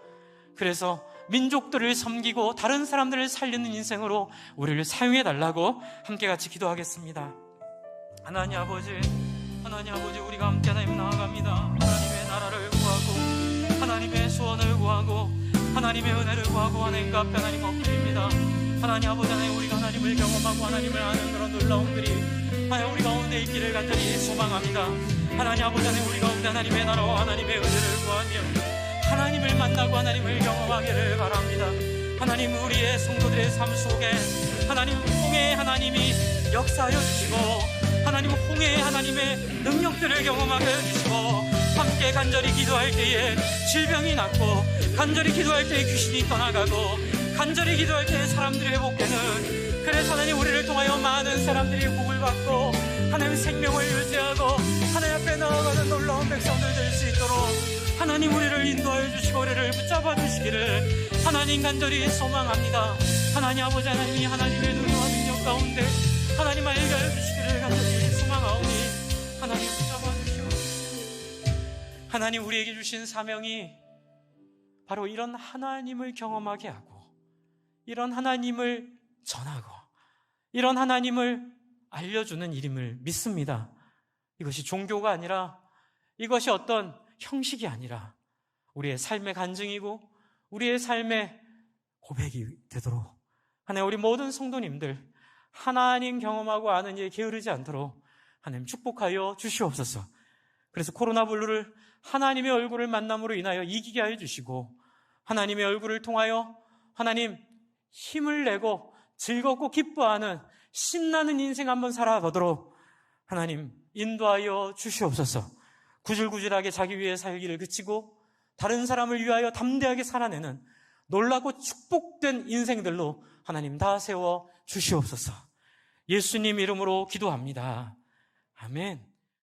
Speaker 1: 그래서 민족들을 섬기고 다른 사람들을 살리는 인생으로 우리를 사용해 달라고 함께 같이 기도하겠습니다. 하나님 아버지 우리가 함께 하나님 나아갑니다. 하나님의 나라를 구하고 하나님의 소원을 구하고 하나님의 은혜를 구하고 하나님과 앞에 하나님 엎드립니다. 하나님 아버지 하나님 우리가 하나님을 경험하고 하나님을 아는 그런 놀라운 글이 하나님 우리 가운데 있기를 간절히 소망합니다. 하나님 아버지 하나님 우리 가운데 하나님의 나라와 하나님의 은혜를 구하며 하나님을 만나고 하나님을 경험하기를 바랍니다. 하나님 우리의 성도들의 삶 속에 하나님 홍해의 하나님이 역사하여 주시고 하나님 홍해의 하나님의 능력들을 경험하게 해주시고 함께 간절히 기도할 때에 질병이 낫고 간절히 기도할 때에 귀신이 떠나가고 간절히 기도할 때에 사람들이 회복되는 그래서 하나님 우리를 통하여 많은 사람들이 복을 받고 하나님 생명을 유지하고 하나님 앞에 나아가는 놀라운 백성들 될 수 있도록 하나님 우리를 인도하여 주시고 우리를 붙잡아 주시기를 하나님 간절히 소망합니다. 하나님 아버지 하나님이 하나님의 은혜와 능력 가운데 하나님 알게 하여 주시기를 간절히 소망하오니 하나님 붙잡아 주시고 하나님 우리에게 주신 사명이 바로 이런 하나님을 경험하게 하고 이런 하나님을 전하고 이런 하나님을 알려주는 일임을 믿습니다. 이것이 종교가 아니라 이것이 어떤 형식이 아니라 우리의 삶의 간증이고 우리의 삶의 고백이 되도록 하나님 우리 모든 성도님들 하나님 경험하고 아는 일에 게으르지 않도록 하나님 축복하여 주시옵소서. 그래서 코로나 블루를 하나님의 얼굴을 만남으로 인하여 이기게 하여 주시고 하나님의 얼굴을 통하여 하나님 힘을 내고 즐겁고 기뻐하는 신나는 인생 한번 살아보도록 하나님 인도하여 주시옵소서. 구질구질하게 자기 위해 살기를 그치고 다른 사람을 위하여 담대하게 살아내는 놀랍고 축복된 인생들로 하나님 다 세워 주시옵소서. 예수님 이름으로 기도합니다. 아멘.